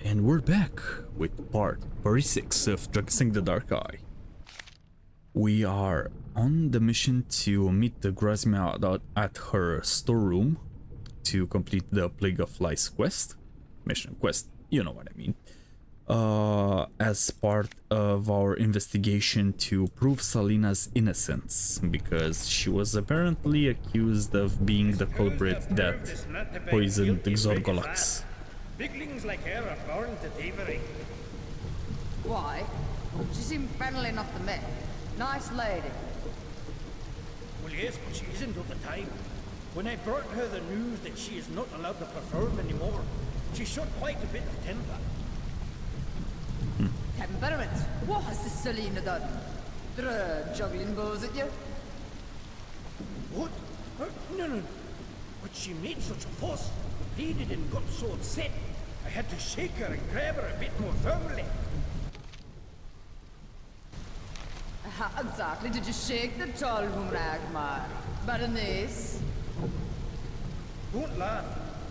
And we're back with part 36 of Drakensang the Dark Eye. We are on the mission to meet the Grasmia at her storeroom to complete the Plague of Lice quest. Mission quest, you know what I mean. As part of our investigation to prove Salina's innocence, because she was apparently accused of being the culprit that poisoned Xorgolax. Biglings like her are born to thievery. Why? She seemed friendly enough to me. Nice lady. Well, yes, but she isn't all the time. When I brought her the news that she is not allowed to perform anymore, she showed quite a bit of temper. Temperament? What has this Salina done? Throw juggling bows at you? What? No. But she made such a fuss, pleaded and got so upset, I had to shake her and grab her a bit more firmly. How exactly did you shake the tall Ragmar? Baroness? Don't laugh.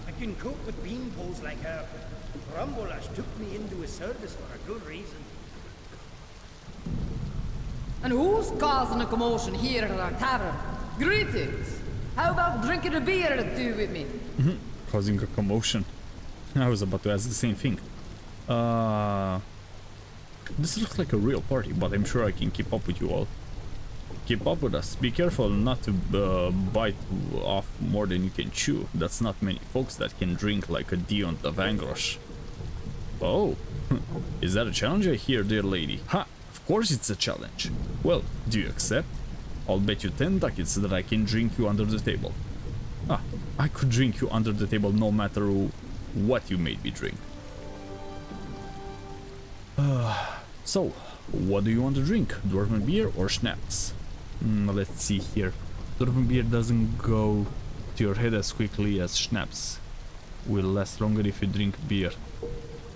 I can cope with beanpoles like her. Rumbleash took me into his service for a good reason. And who's causing a commotion here at our tavern? Greetings! How about drinking a beer or two with me? Causing a commotion. I was about to ask the same thing. This looks like a real party, but I'm sure I can keep up with you all. Keep up with us. Be careful not to bite off more than you can chew. That's not many folks that can drink like a Dion of Angrosh. Oh, is that a challenge I hear, dear lady? Ha! Of course it's a challenge. Well, do you accept? I'll bet you 10 ducats that I can drink you under the table. Ah, I could drink you under the table no matter what you made me drink. So, what do you want to drink? Dwarven beer or schnapps? Let's see here. Dwarven beer doesn't go to your head as quickly as schnapps. Will last longer if you drink beer.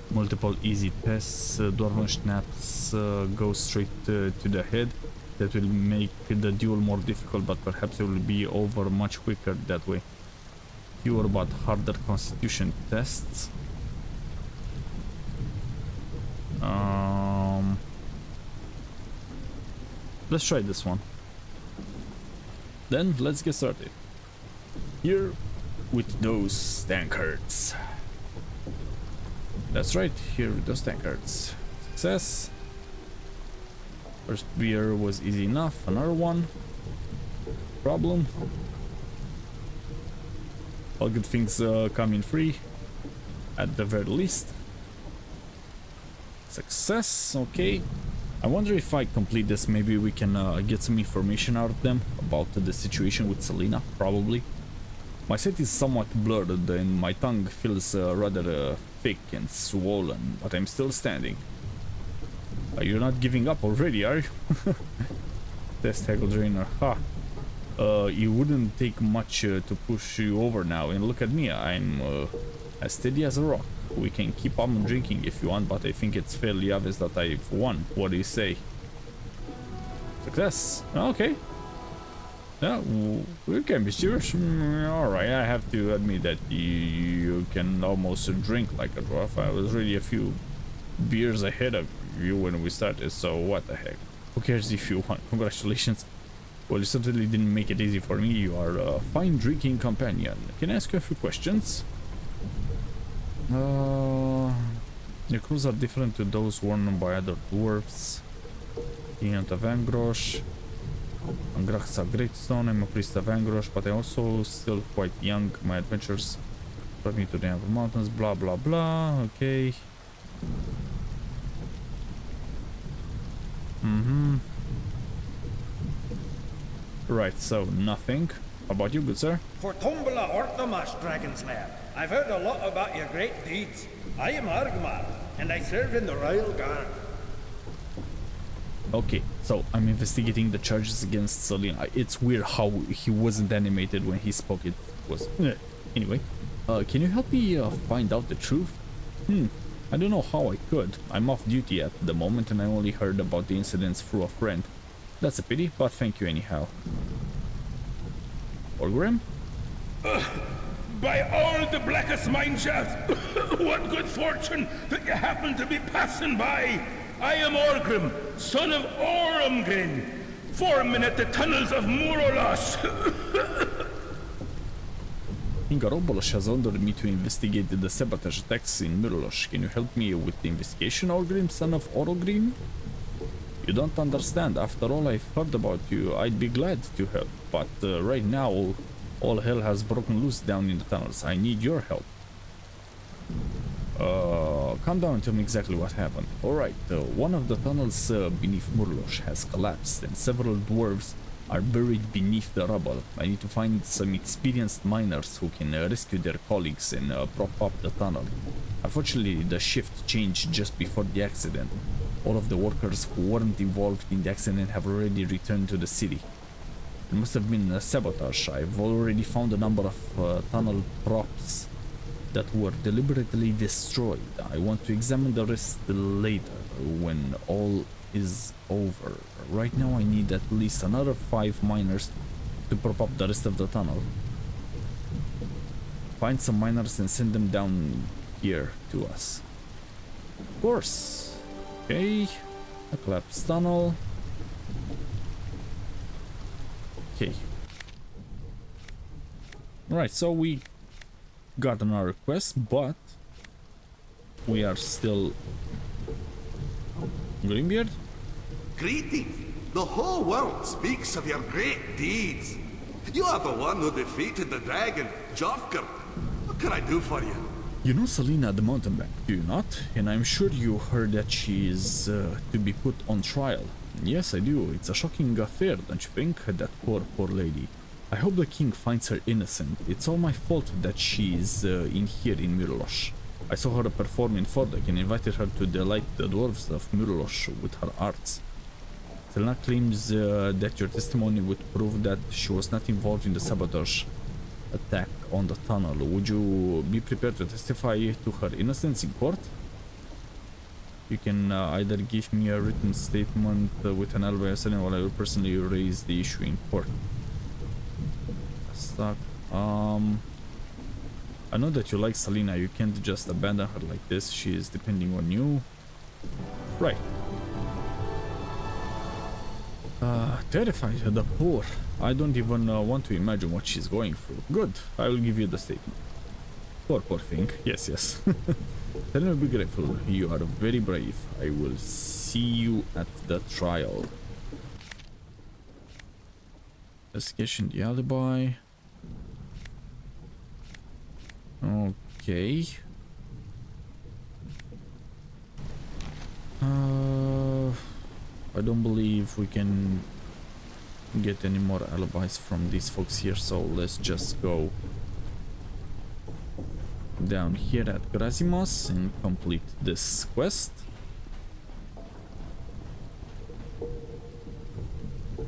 Multiple easy tests. Dwarven schnapps go straight to the head. That will make the duel more difficult, but perhaps it will be over much quicker that way. Fewer but harder constitution tests. Let's try this one. Then let's get started. Here with those tankards. That's right, here with those tankards. Success. First beer was easy enough. Another one. Problem. All good things come in free, at the very least. Success, okay. I wonder if I complete this, maybe we can get some information out of them about the situation with Salina, probably. My sight is somewhat blurred and my tongue feels rather thick and swollen, but I'm still standing. You're not giving up already, are you? Test Haggle Drainer, ha. It wouldn't take much to push you over now, and look at me, I'm as steady as a rock. We can keep on drinking if you want, but I think it's fairly obvious that I've won. What do you say? Success. Okay. Yeah, we can be serious. Alright, I have to admit that you can almost drink like a dwarf. I was really a few beers ahead of you when we started, so what the heck. Who cares if you won? Congratulations. Well, you certainly didn't make it easy for me. You are a fine drinking companion. Can I ask you a few questions? Your clothes are different to those worn by other dwarves. Client of Angrosh. Angraxa Greatstone. I'm a priest of Angrosh, but I'm also still quite young. My adventures brought me to the Amber Mountains. Blah blah blah. Okay. Right, so nothing. How about you, good sir? For Tumbla Orthomas, Dragonslayer, I've heard a lot about your great deeds. I am Argmar, and I serve in the Royal Guard. Okay, so I'm investigating the charges against Salina. It's weird how he wasn't animated when he spoke. It was... Anyway, can you help me find out the truth? I don't know how I could. I'm off duty at the moment and I only heard about the incidents through a friend. That's a pity, but thank you anyhow. Orgrim? By all the blackest mine shafts, what good fortune that you happen to be passing by. I am Orgrim, son of Ormgrin, foreman at the tunnels of Murolos. King Robolos has ordered me to investigate the sabotage attacks in Murolos. Can you help me with the investigation, Orgrim, son of Orgrim? You don't understand. After all I've heard about you, I'd be glad to help. But right now, all hell has broken loose down in the tunnels. I need your help. Calm down and tell me exactly what happened. Alright, one of the tunnels beneath Murlosh has collapsed and several dwarves are buried beneath the rubble. I need to find some experienced miners who can rescue their colleagues and prop up the tunnel. Unfortunately, the shift changed just before the accident. All of the workers who weren't involved in the accident have already returned to the city. It must have been a sabotage. I've already found a number of tunnel props that were deliberately destroyed. I want to examine the rest later when all is over. Right now I need at least another 5 miners to prop up the rest of the tunnel. Find some miners and send them down here to us. Of course. Okay, a collapsed tunnel. Okay. Right, so we got another request, but we are still Greenbeard? Greetings! The whole world speaks of your great deeds. You are the one who defeated the dragon, Jofker. What can I do for you? You know Salina the mountebank, do you not? And I'm sure you heard that she is to be put on trial. Yes, I do. It's a shocking affair, don't you think? That poor lady. I hope the king finds her innocent. It's all my fault that she's in here in Murlosh. I saw her perform in Fordek and invited her to delight the dwarves of Murlosh with her arts. Selena claims that your testimony would prove that she was not involved in the sabotage attack on the tunnel. Would you be prepared to testify to her innocence in court? You can either give me a written statement with an alibi while I will personally raise the issue in court. Stuck. I know that you like Salina. You can't just abandon her like this. She is depending on you. Right. Terrified, the poor. I don't even want to imagine what she's going through. Good. I will give you the statement. Poor thing. Yes, yes. Then I'll be grateful. You are very brave. I will see you at the trial. Investigation the alibi. Okay. I don't believe we can get any more alibis from these folks here, so let's just go down here at Grasimos and complete this quest.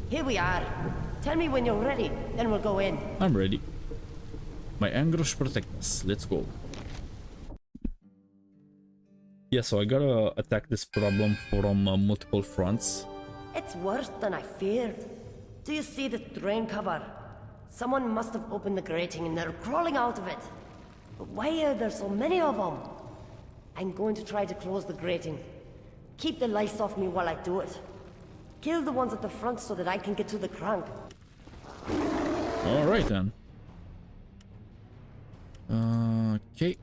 Here we are. Tell me when you're ready, then we'll go in. I'm ready. My Angrosh protect us. Let's go. Yeah, so I gotta attack this problem from multiple fronts. It's worse than I feared. Do you see the drain cover? Someone must have opened the grating and they're crawling out of it. But why are there so many of them? I'm going to try to close the grating. Keep the lice off me while I do it. Kill the ones at the front so that I can get to the crank. Alright then. Okay.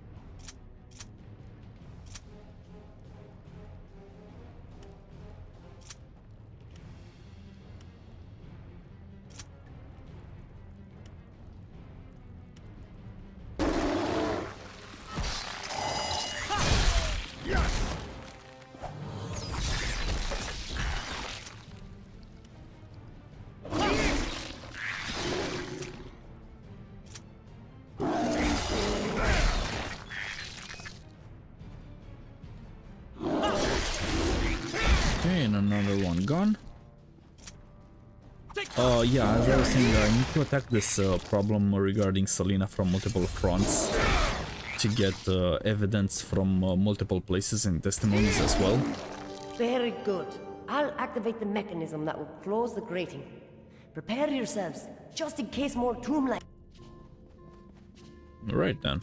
And another one gone. Yeah, as I was saying, I need to attack this problem regarding Salina from multiple fronts to get evidence from multiple places and testimonies as well. Very good. I'll activate the mechanism that will close the grating. Prepare yourselves, just in case more tomb-like. Right then.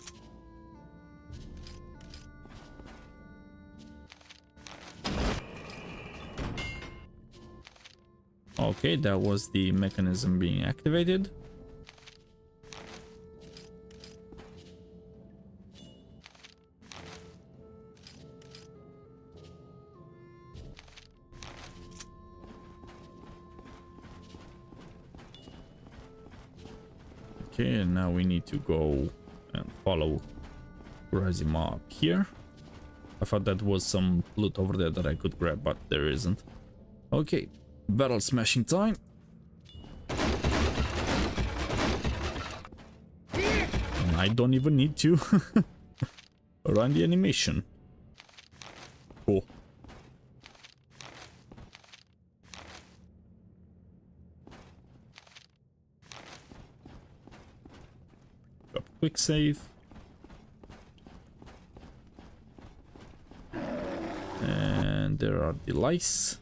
Okay, that was the mechanism being activated. Okay, and now we need to go and follow Grazima up here. I thought that was some loot over there that I could grab, but there isn't. Okay, barrel smashing time. And I don't even need to run the animation. Cool. Quick save. And there are the lice.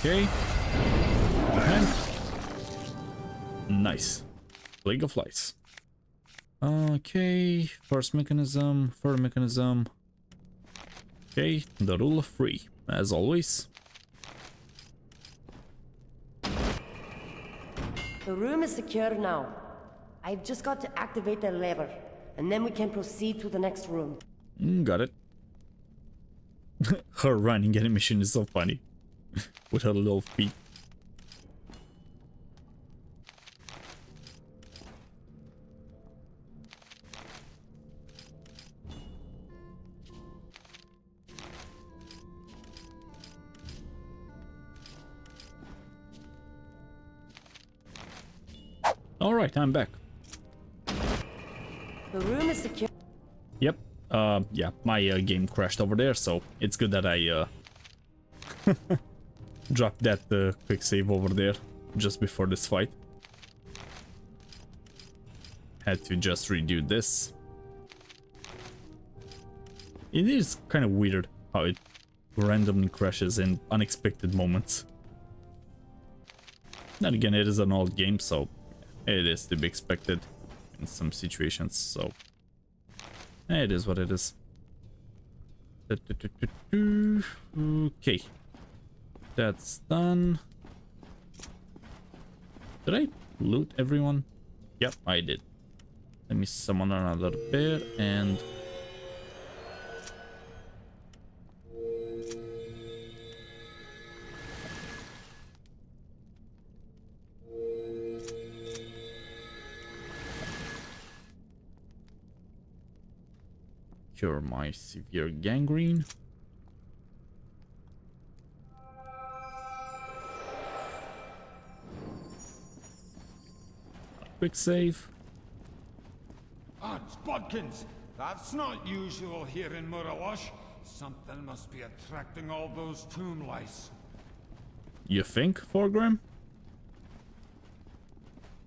Okay. And nice. Plague of lice. Okay. First mechanism, third mechanism. Okay. The rule of three, as always. The room is secure now. I've just got to activate the lever, and then we can proceed to the next room. Got it. Her running animation is so funny. With her little feet. All right, I'm back. The room is secure. Yep. Yeah, my game crashed over there, so it's good that I dropped that quick save over there just before this fight. Had to just redo this. It is kind of weird how it randomly crashes in unexpected moments. Then again, it is an old game, so it is to be expected in some situations, so it is what it is. Okay. That's done. Did I loot everyone? Yep, I did. Let me summon another bear and... cure my severe gangrene. Quick save. Odds bodkins! That's not usual here in Muralosh. Something must be attracting all those tomb lice. You think, Forgrim?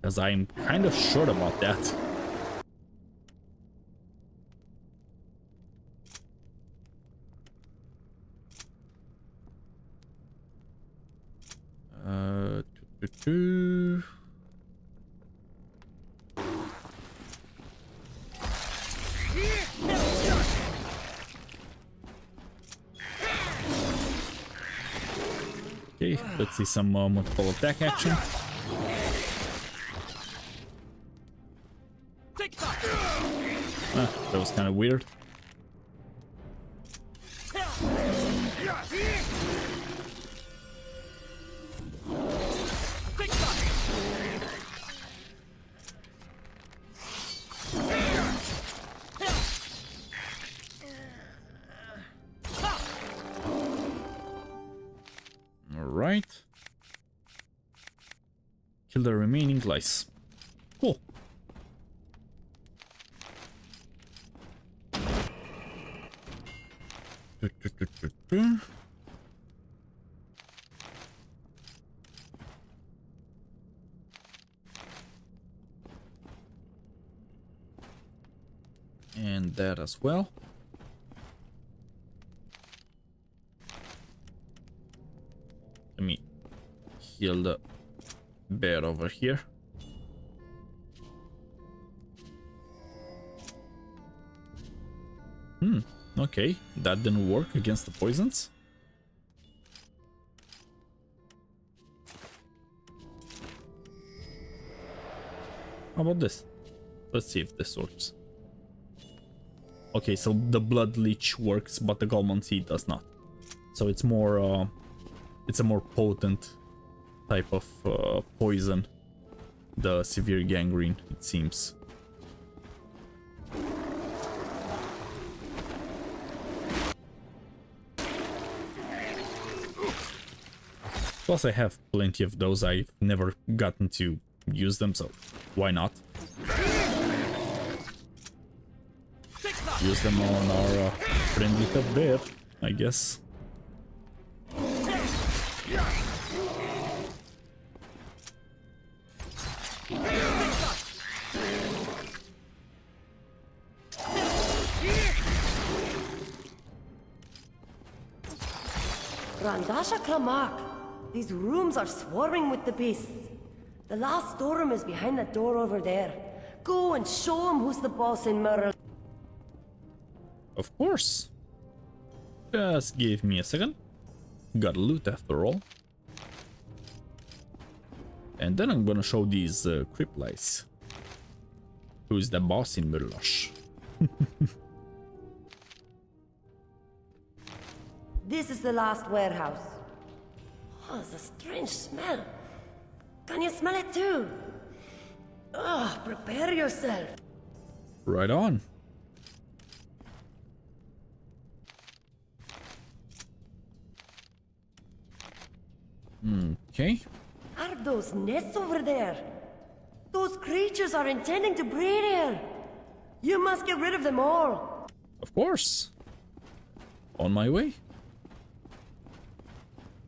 Because I'm kind of sure about that. Okay, let's see some multiple attack action. That was kind of weird. Alright. Kill the remaining lice. Cool. And that as well. Let me heal the bear over here. Okay, that didn't work against the poisons. How about this? Let's see if this works. Okay, so the blood leech works, but the Galmon seed does not. So it's more, it's a more potent type of poison. The severe gangrene, it seems. Plus I have plenty of those. I've never gotten to use them, so why not? Use them on our friendly pet bear, I guess. Randasha Kramak. These rooms are swarming with the beasts. The last storeroom is behind that door over there. Go and show him who's the boss in Merle. Of course. Just give me a second. Got loot after all. And then I'm gonna show these crypt lice. Who's the boss in Murlosh? This is the last warehouse. Oh, it's a strange smell. Can you smell it too? Ugh, prepare yourself. Right on. Okay. Are those nests over there? Those creatures are intending to breed here. You must get rid of them all. Of course. On my way.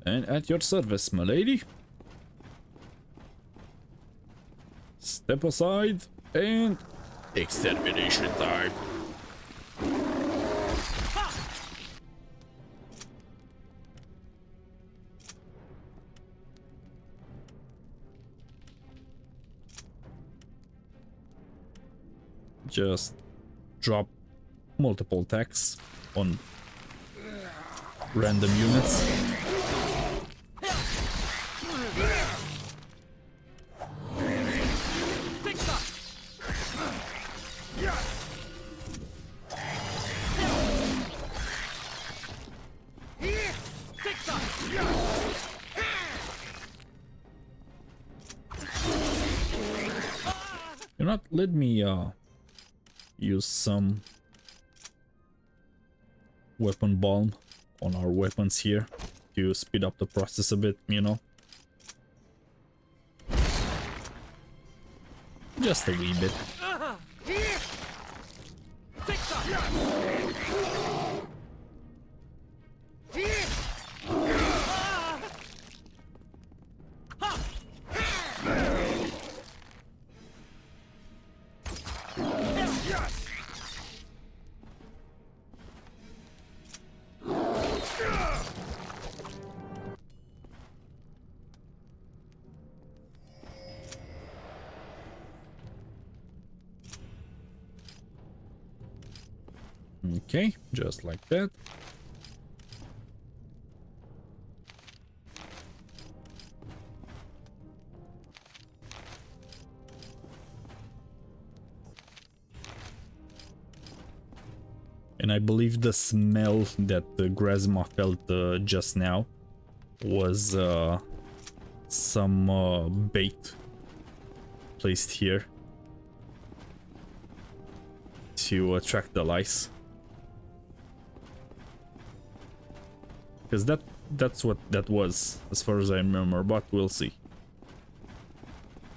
And at your service, my lady. Step aside and extermination time. Just drop multiple attacks on random units. You know what? Let me use some weapon balm on our weapons here to speed up the process a bit, you know. Just a wee bit. Okay, just like that. And I believe the smell that Grasma felt just now was some bait placed here to attract the lice. Because that's what that was, as far as I remember, but we'll see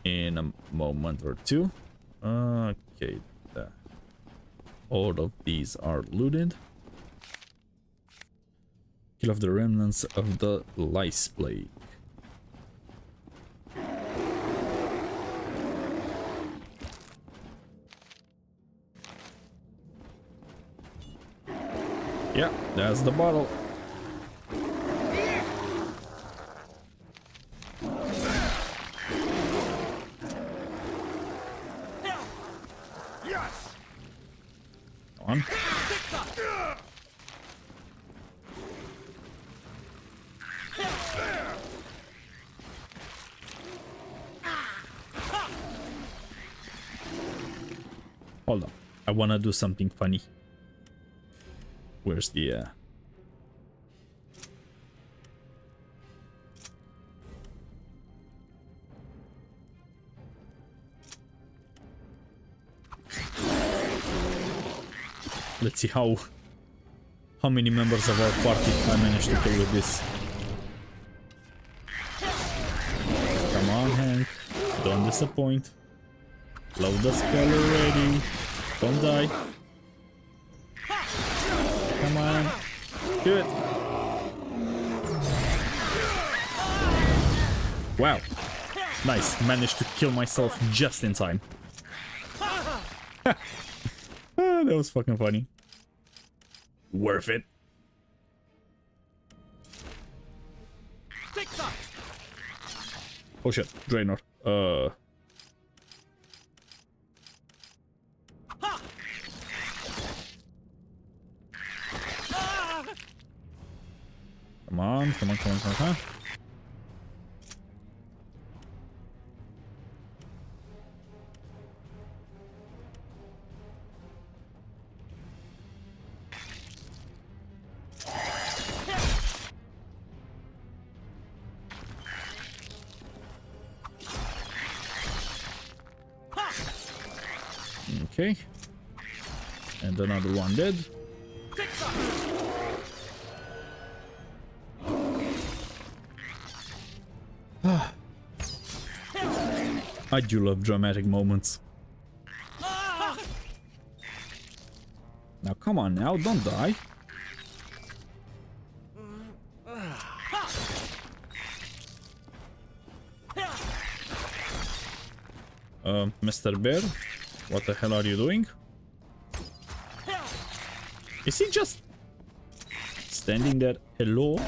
in a moment or two. Okay, all of these are looted. Kill off the remnants of the lice plague. Yeah, that's the bottle. On. Hold on, I wanna do something funny. Where's the let's see how many members of our party I managed to kill with this. Come on, Hank. Don't disappoint. Load the spell already. Don't die. Come on. Do it. Wow. Nice. Managed to kill myself just in time. That was fucking funny. Worth it. Oh shit, Draenor. Come on, come on, come on, come on. Okay. And another one dead. I do love dramatic moments. Now come on now, don't die. Mr. Bear, what the hell are you doing? Is he just standing there? Hello?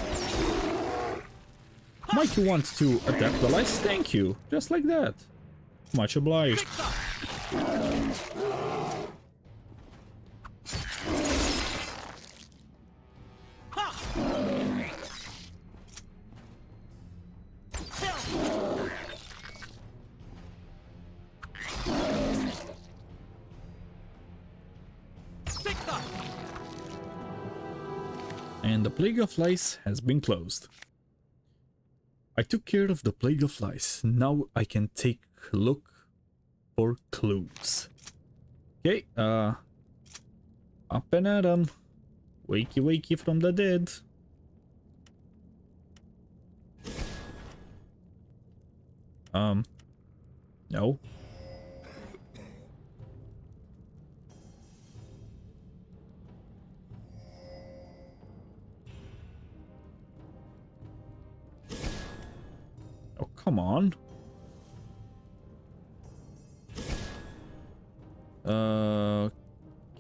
Might you want to attack the lice? Thank you. Just like that. Much obliged. And the Plague of Lice has been closed. I took care of the Plague of Lice. Now I can take a look for clues. Okay, up and at 'em. Wakey wakey from the dead. No. Oh, come on.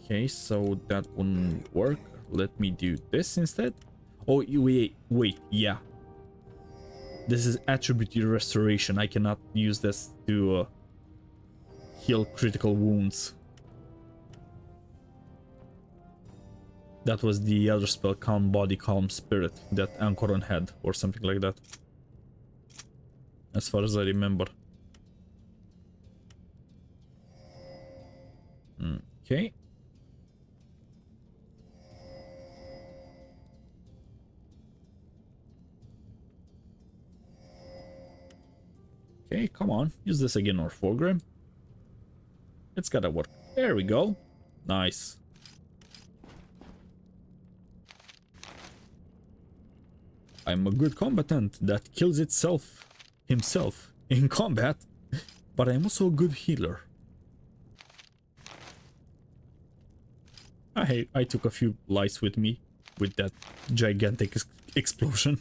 Okay, so that wouldn't work. Let me do this instead. Oh, wait, yeah. This is attribute restoration. I cannot use this to heal critical wounds. That was the other spell, Calm Body, Calm Spirit, that Anchoron had, or something like that. As far as I remember. Okay. Okay, come on. Use this again on Fulgrim. It's gotta work. There we go. Nice. I'm a good combatant that kills himself in combat, but I'm also a good healer. I took a few lives with me with that gigantic explosion,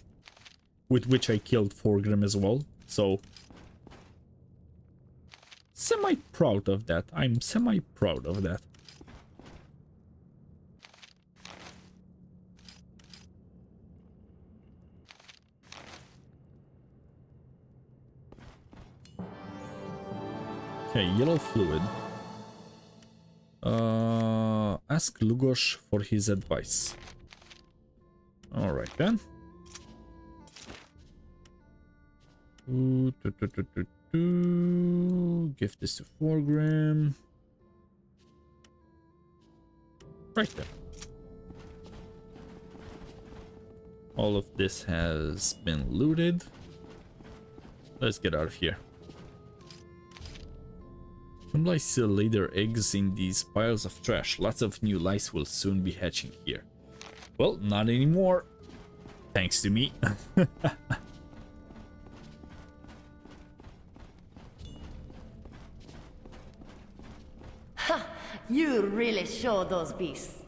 with which I killed Fulgrim as well, so semi-proud of that. I'm semi-proud of that. Okay, yellow fluid. Ask Lugos for his advice. Alright then. Give this to Fulgrim. Right then. All of this has been looted. Let's get out of here. Some lice lay their eggs in these piles of trash. Lots of new lice will soon be hatching here. Well, not anymore. Thanks to me. Ha! You really showed those beasts.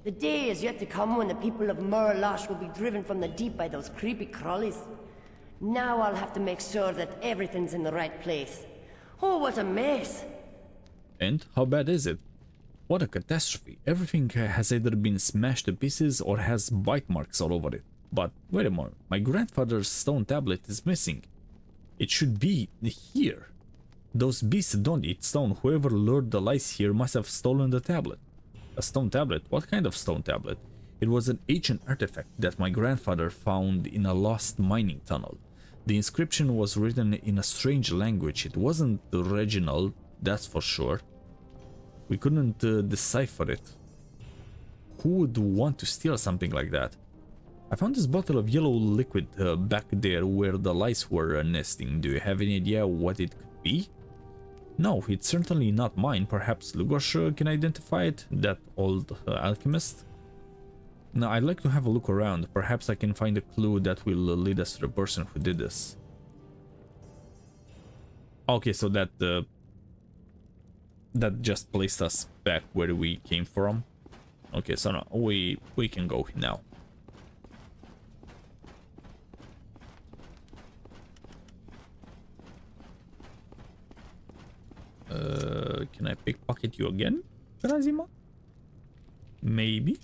The day is yet to come when the people of Murlosh will be driven from the deep by those creepy crawlies. Now I'll have to make sure that everything's in the right place. Oh, what a mess! And how bad is it? What a catastrophe. Everything has either been smashed to pieces or has bite marks all over it. But wait a moment, my grandfather's stone tablet is missing. It should be here. Those beasts don't eat stone. Whoever lured the lice here must have stolen the tablet. A stone tablet? What kind of stone tablet? It was an ancient artifact that my grandfather found in a lost mining tunnel. The inscription was written in a strange language. It wasn't original, that's for sure. We couldn't decipher it. Who would want to steal something like that? I found this bottle of yellow liquid back there where the lice were nesting. Do you have any idea what it could be? No, it's certainly not mine. Perhaps Lugos can identify it, that old alchemist? Now, I'd like to have a look around. Perhaps I can find a clue that will lead us to the person who did this. Okay, so that just placed us back where we came from. Okay, so now we can go now. Can I pickpocket you again, Razima? Maybe.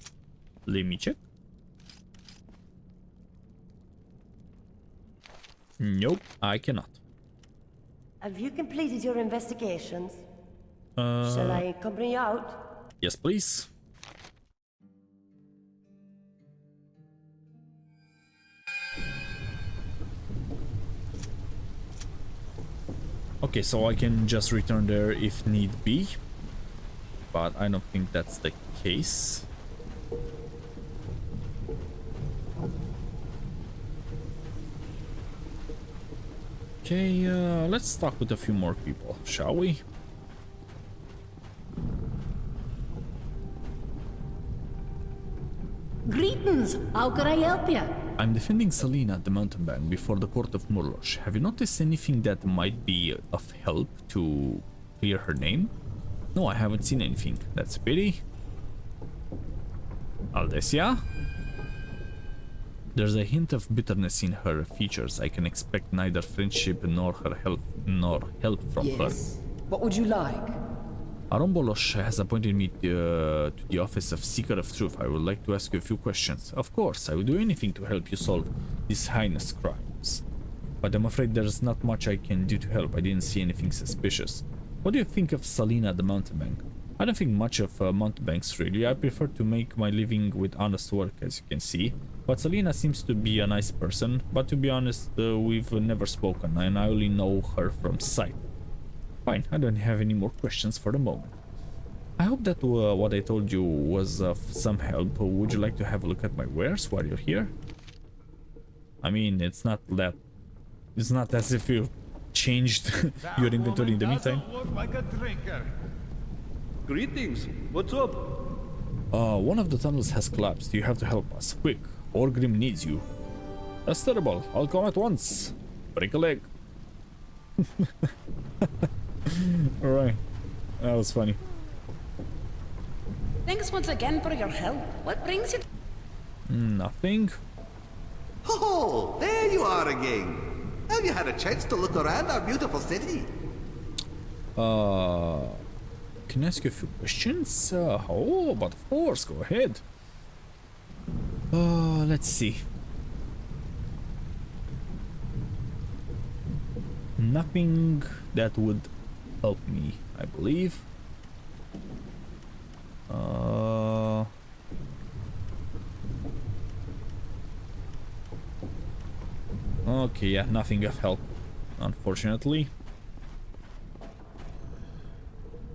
Let me check. Nope, I cannot. Have you completed your investigations? Shall I accompany you out? Yes, please. Okay, so I can just return there if need be, but I don't think that's the case. Okay, let's talk with a few more people, shall we? Greetings, how can I help you? I'm defending Salina at the mountebank before the court of Murlosh. Have you noticed anything that might be of help to clear her name? No, I haven't seen anything. That's a pity. Aldesia? There's a hint of bitterness in her features. I can expect neither friendship nor help from her. Yes. What would you like? Arombolosh has appointed me to the office of Seeker of Truth. I would like to ask you a few questions. Of course, I will do anything to help you solve these heinous crimes. But I'm afraid there's not much I can do to help. I didn't see anything suspicious. What do you think of Salina the mountebank? I don't think much of mountebanks really. I prefer to make my living with honest work, as you can see. But Salina seems to be a nice person. But to be honest, we've never spoken and I only know her from sight. Fine, I don't have any more questions for the moment. I hope that what I told you was of some help. Would you like to have a look at my wares while you're here? I mean, it's not as if you changed your inventory in the meantime. Look like a drinker. Greetings. What's up? One of the tunnels has collapsed. You have to help us. Quick, Orgrim needs you. That's terrible. I'll come at once. Break a leg. Alright. That was funny. Thanks once again for your help. What brings you? Nothing. Oh, there you are again. Have you had a chance to look around our beautiful city? Can I ask you a few questions? Oh, but of course, go ahead. Let's see. Nothing that would help me, I believe. Okay, yeah, nothing of help, unfortunately.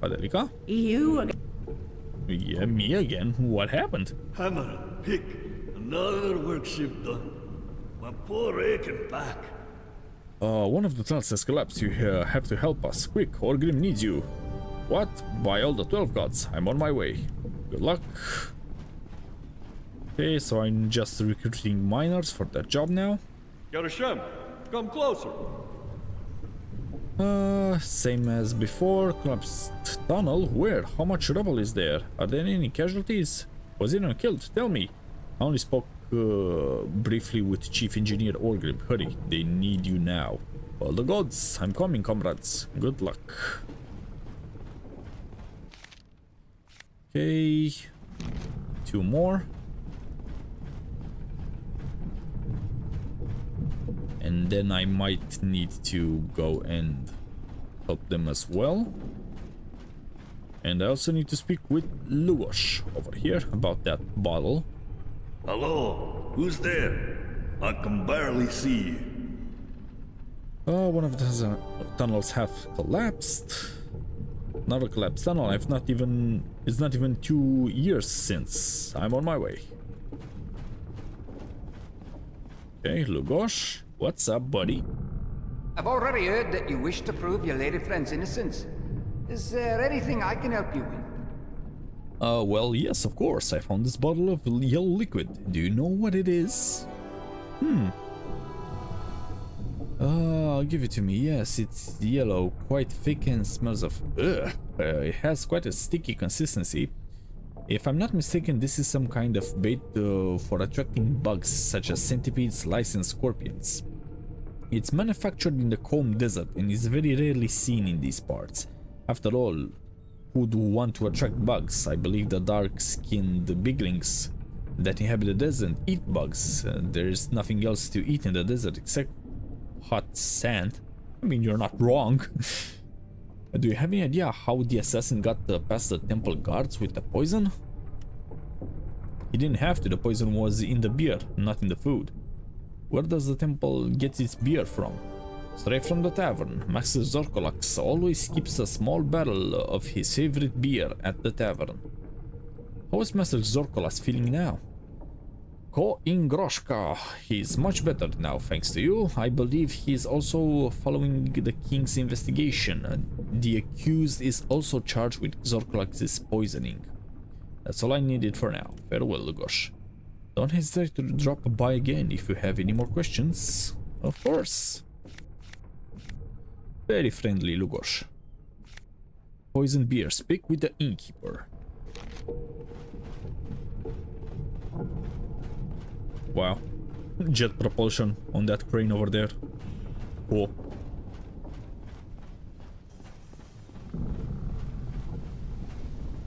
Adelica? You again? Yeah, me again. What happened? Hammer, pick. Another work shift done. My poor aching back. One of the tunnels has collapsed. You have to help us. Quick, Orgrim needs you. What? By all the 12 gods. I'm on my way. Good luck. Okay, so I'm just recruiting miners for that job now. Yarashem, come closer. Same as before. Collapsed tunnel? Where? How much rubble is there? Are there any casualties? Was anyone killed? Tell me. I only spoke briefly with Chief Engineer Orgrim. Hurry, they need you now. All the gods, I'm coming, comrades. Good luck. Okay, 2 more. And then I might need to go and help them as well. And I also need to speak with Lugos over here about that bottle. Hello, who's there? I can barely see you. One of the tunnels have collapsed. Another collapsed tunnel. It's not even 2 years since. I'm on my way. Okay, Lugos, what's up, buddy? I've already heard that you wish to prove your lady friend's innocence. Is there anything I can help you with? Well, yes, of course. I found this bottle of yellow liquid. Do you know what it is? Give it to me. Yes, it's yellow, quite thick and smells of... it has quite a sticky consistency. If I'm not mistaken, this is some kind of bait for attracting bugs such as centipedes, lice and scorpions. It's manufactured in the Calm Desert and is very rarely seen in these parts. After all, who'd want to attract bugs? I believe the dark-skinned biglings that inhabit the desert eat bugs. There's nothing else to eat in the desert except hot sand. I mean, you're not wrong. Do you have any idea how the assassin got past the temple guards with the poison? He didn't have to. The poison was in the beer, not in the food. Where does the temple get its beer from? Straight from the tavern. Master Zorkolax always keeps a small barrel of his favorite beer at the tavern. How is Master Zorkolax feeling now? Ko Ingroshka. He's much better now, thanks to you. I believe he's also following the king's investigation. The accused is also charged with Zorkolax's poisoning. That's all I needed for now. Farewell, Lugos. Don't hesitate to drop by again if you have any more questions. Of course. Very friendly, Lugos. Poison beer. Speak with the innkeeper. Wow. Jet propulsion on that crane over there. Cool.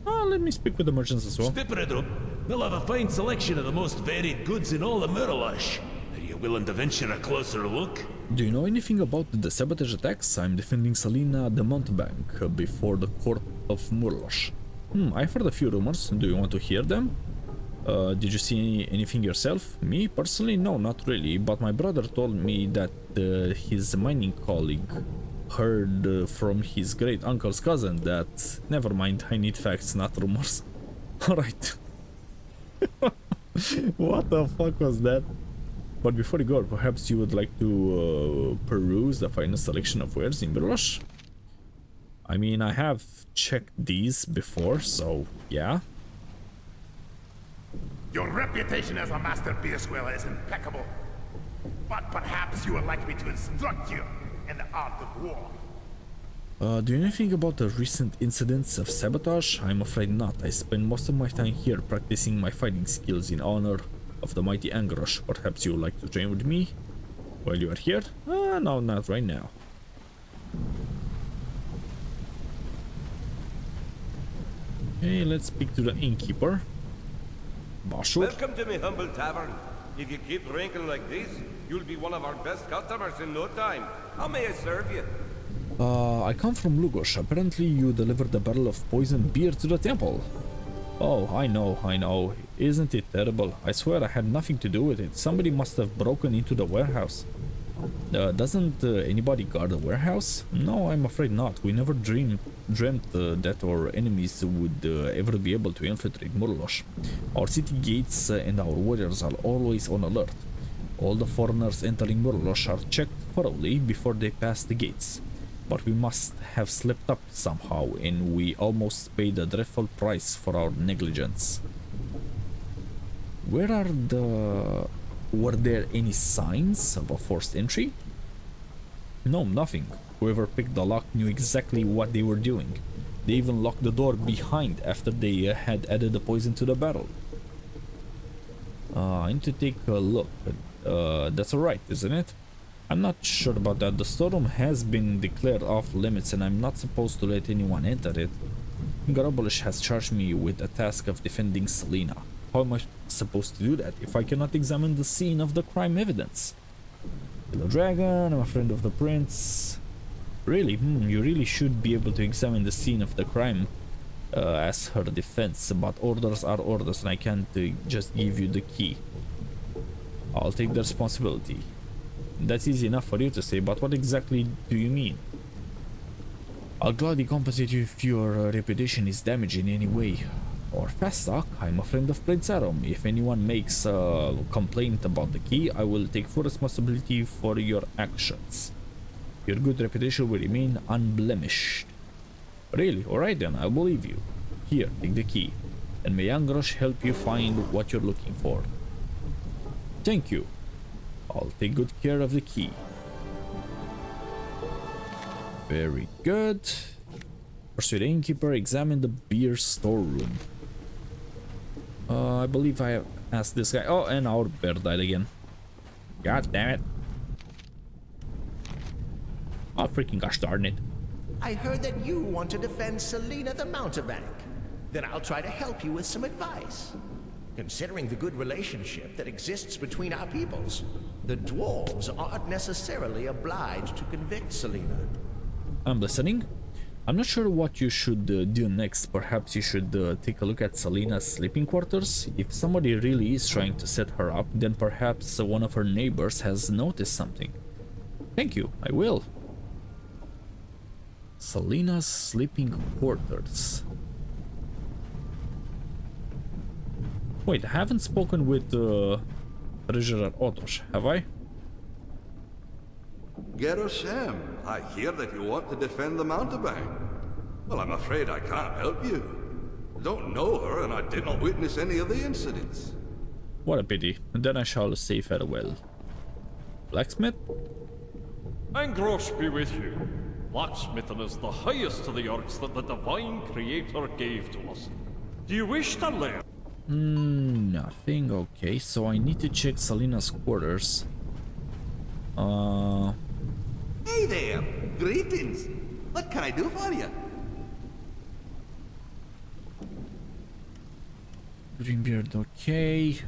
Let me speak with the merchants as well. Stipperidrup, we'll have a fine selection of the most varied goods in all of Miralash. Are you willing to venture a closer look? Do you know anything about the sabotage attacks? I'm defending Salina the mountebank before the court of Murlosh. I've heard a few rumors. Do you want to hear them? Did you see anything yourself? Me, personally, no, not really. But my brother told me that his mining colleague heard from his great-uncle's cousin that... Never mind, I need facts, not rumors. Alright. What the fuck was that? But before you go, perhaps you would like to peruse the finest selection of wares in Mirlosh? I mean, I have checked these before, so yeah. Your reputation as a master beer squealer is impeccable. But perhaps you would like me to instruct you in the art of war. Do you know anything about the recent incidents of sabotage? I'm afraid not. I spend most of my time here practicing my fighting skills in honor of the mighty Angrosh. Perhaps you would like to train with me while you are here? No, not right now. Okay, let's speak to the innkeeper. Bashur. Welcome to my humble tavern. If you keep drinking like this, you'll be one of our best customers in no time. How may I serve you? I come from Lugosh. Apparently you delivered a barrel of poisoned beer to the temple. Oh, I know. Isn't it terrible? I swear I had nothing to do with it. Somebody must have broken into the warehouse. Doesn't anybody guard the warehouse? No, I'm afraid not. We never dreamt that our enemies would ever be able to infiltrate Murlosh. Our city gates and our warriors are always on alert. All the foreigners entering Murlosh are checked thoroughly before they pass the gates. But we must have slipped up somehow, and we almost paid a dreadful price for our negligence. Were there any signs of a forced entry? No, nothing. Whoever picked the lock knew exactly what they were doing. They even locked the door behind after they had added the poison to the barrel. I need to take a look. That's alright, isn't it? I'm not sure about that. The storeroom has been declared off limits and I'm not supposed to let anyone enter it. Garabolish has charged me with the task of defending Salina. How am I supposed to do that if I cannot examine the scene of the crime evidence? Hello dragon, I'm a friend of the prince. Really? You really should be able to examine the scene of the crime as her defense, but orders are orders and I can't just give you the key. I'll take the responsibility. That's easy enough for you to say, but what exactly do you mean? I'll gladly compensate you if your reputation is damaged in any way. Or fast talk, I'm a friend of Prince Arum. If anyone makes a complaint about the key, I will take full responsibility for your actions. Your good reputation will remain unblemished. Really? Alright then, I believe you. Here, take the key. And may Angrosh help you find what you're looking for. Thank you. I'll take good care of the key. Very good. Pursue the innkeeper, examine the beer storeroom. I believe I have asked this guy. Oh, and our bear died again. God damn it. Oh, freaking gosh darn it. I heard that you want to defend Salina the mountebank. Then I'll try to help you with some advice. Considering the good relationship that exists between our peoples, the dwarves aren't necessarily obliged to convict Salina. I'm listening. I'm not sure what you should do next. Perhaps you should take a look at Salina's sleeping quarters. If somebody really is trying to set her up, then perhaps one of her neighbors has noticed something. Thank you, I will. Salina's sleeping quarters. Wait, I haven't spoken with Treasurer Otosh, have I? Geroshem, I hear that you want to defend the mountebank. Well, I'm afraid I can't help you. I don't know her, and I did not witness any of the incidents. What a pity. And then I shall say farewell. Blacksmith? Angrosh be with you. Blacksmithing is the highest of the arts that the divine creator gave to us. Do you wish to learn? Nothing. Okay, so I need to check Salina's quarters. Hey there! Greetings! What can I do for you? Greenbeard, okay.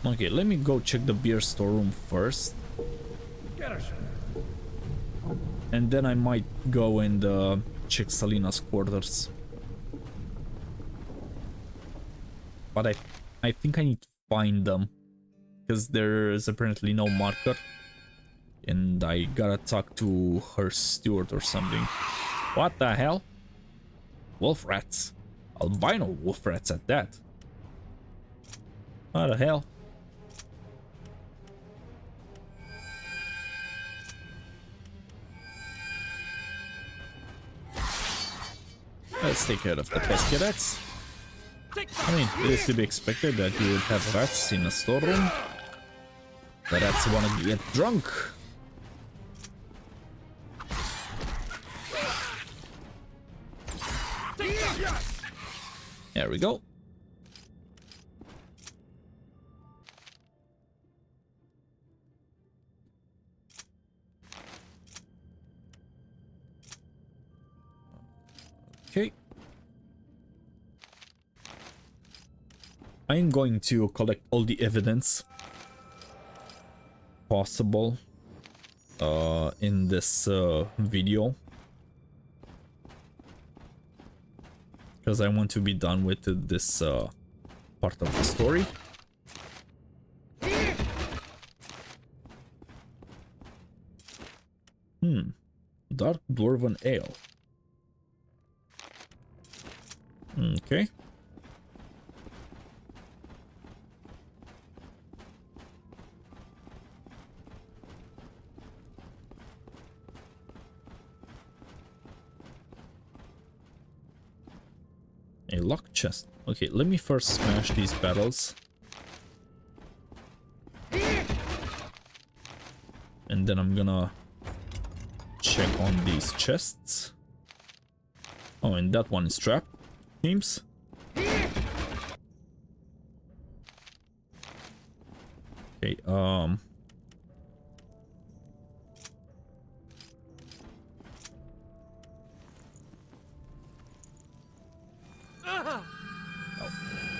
Okay, let me go check the beer storeroom first. And then I might go and check Salina's quarters. But I think I need to find them. Because there is apparently no marker. And I gotta talk to her steward or something. What the hell? wolf rats. Albino wolf rats at that. What the hell? Let's take care of the pesky rats. I mean, it is to be expected that you would have rats in a storeroom. The rats want to get drunk. There we go. Okay. I'm going to collect all the evidence possible in this video, because I want to be done with this part of the story. Dark Dwarven Ale. Okay. A locked chest. Okay, let me first smash these barrels. And then I'm gonna check on these chests. Oh, and that one is trapped. Seems. Okay,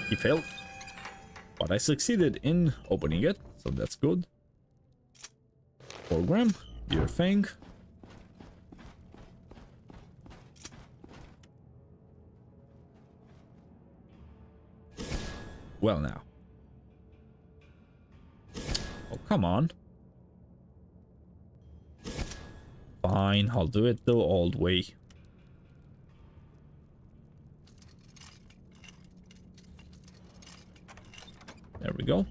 he failed, but I succeeded in opening it, so that's good. 4 gram, deer fang. Well now. Oh, come on. Fine, I'll do it the old way. There we go.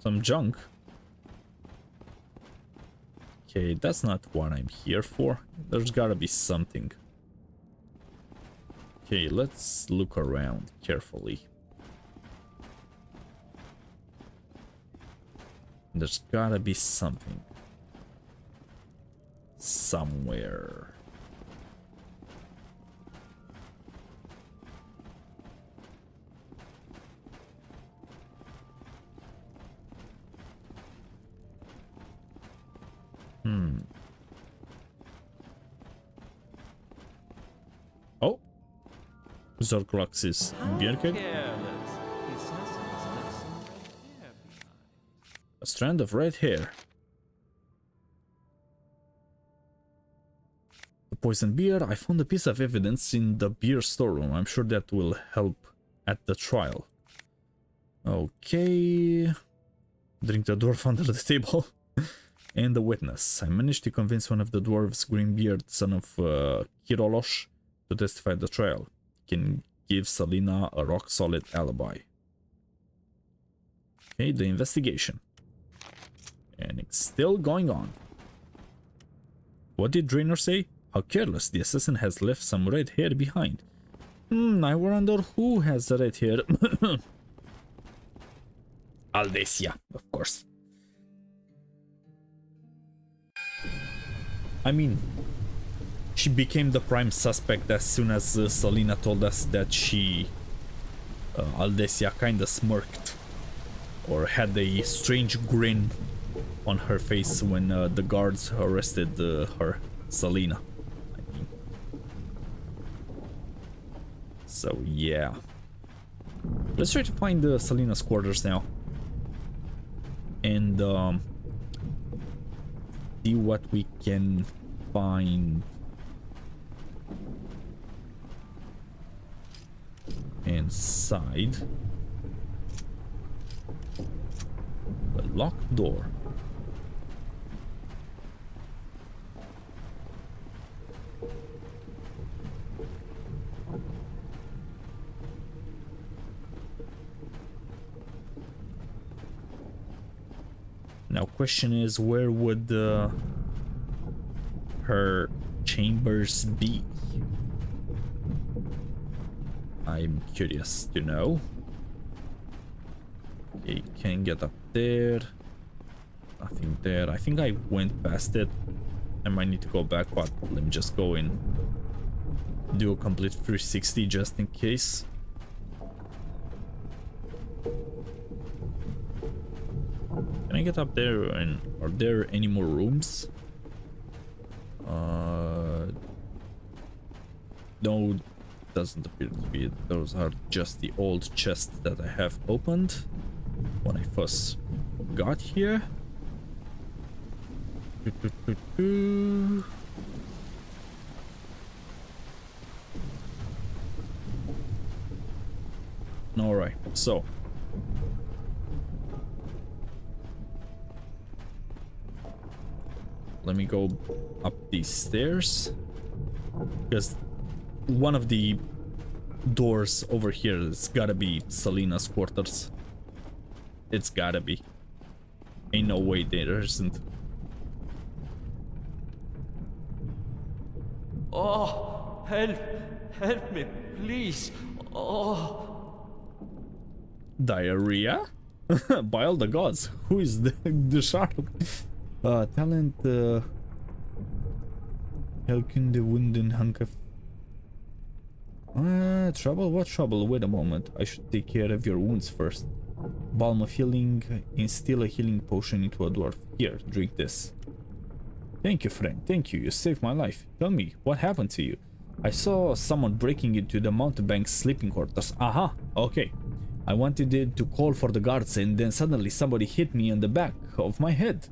Some junk. Okay, that's not what I'm here for. There's gotta be something. Okay, let's look around carefully. There's gotta be something. Somewhere. Oh. Zorklox's beer keg. A strand of red hair. The poisoned beer. I found a piece of evidence in the beer storeroom. I'm sure that will help at the trial. Okay. Drink the dwarf under the table. And the witness. I managed to convince one of the dwarves, Greenbeard, son of Kirolosh, to testify at the trial. Can give Salina a rock-solid alibi. Okay, the investigation. And it's still going on. What did Draenor say? How careless, the assassin has left some red hair behind. I wonder who has the red hair. Aldesia, of course. I mean, she became the prime suspect as soon as Salina told us that she... Aldesia kinda smirked. Or had a strange grin on her face when the guards arrested her, Salina. I mean. So, yeah. Let's try to find Salina's quarters now. And, see what we can find inside the locked door. question is, where would her chambers be? I'm curious to know. Okay, can't get up there. Nothing there. I think I went past it. I might need to go back, but let me just go in. Do a complete 360 just in case. Can I get up there, and are there any more rooms? No, doesn't appear to be. Those are just the old chests that I have opened when I first got here. All right, so let me go up these stairs, because one of the doors over here has gotta be Salina's quarters. It's gotta be. Ain't no way there isn't. Oh, help! Help me, please! Oh. Diarrhea? By all the gods, who is the shark? Talent, Helkin the Wunden Hunker. Trouble? What trouble? Wait a moment. I should take care of your wounds first. Balm of healing. Instill a healing potion into a dwarf. Here, drink this. Thank you, friend. Thank you. You saved my life. Tell me, what happened to you? I saw someone breaking into the mountebank's sleeping quarters. Aha, okay. I wanted it to call for the guards, and then suddenly somebody hit me on the back of my head,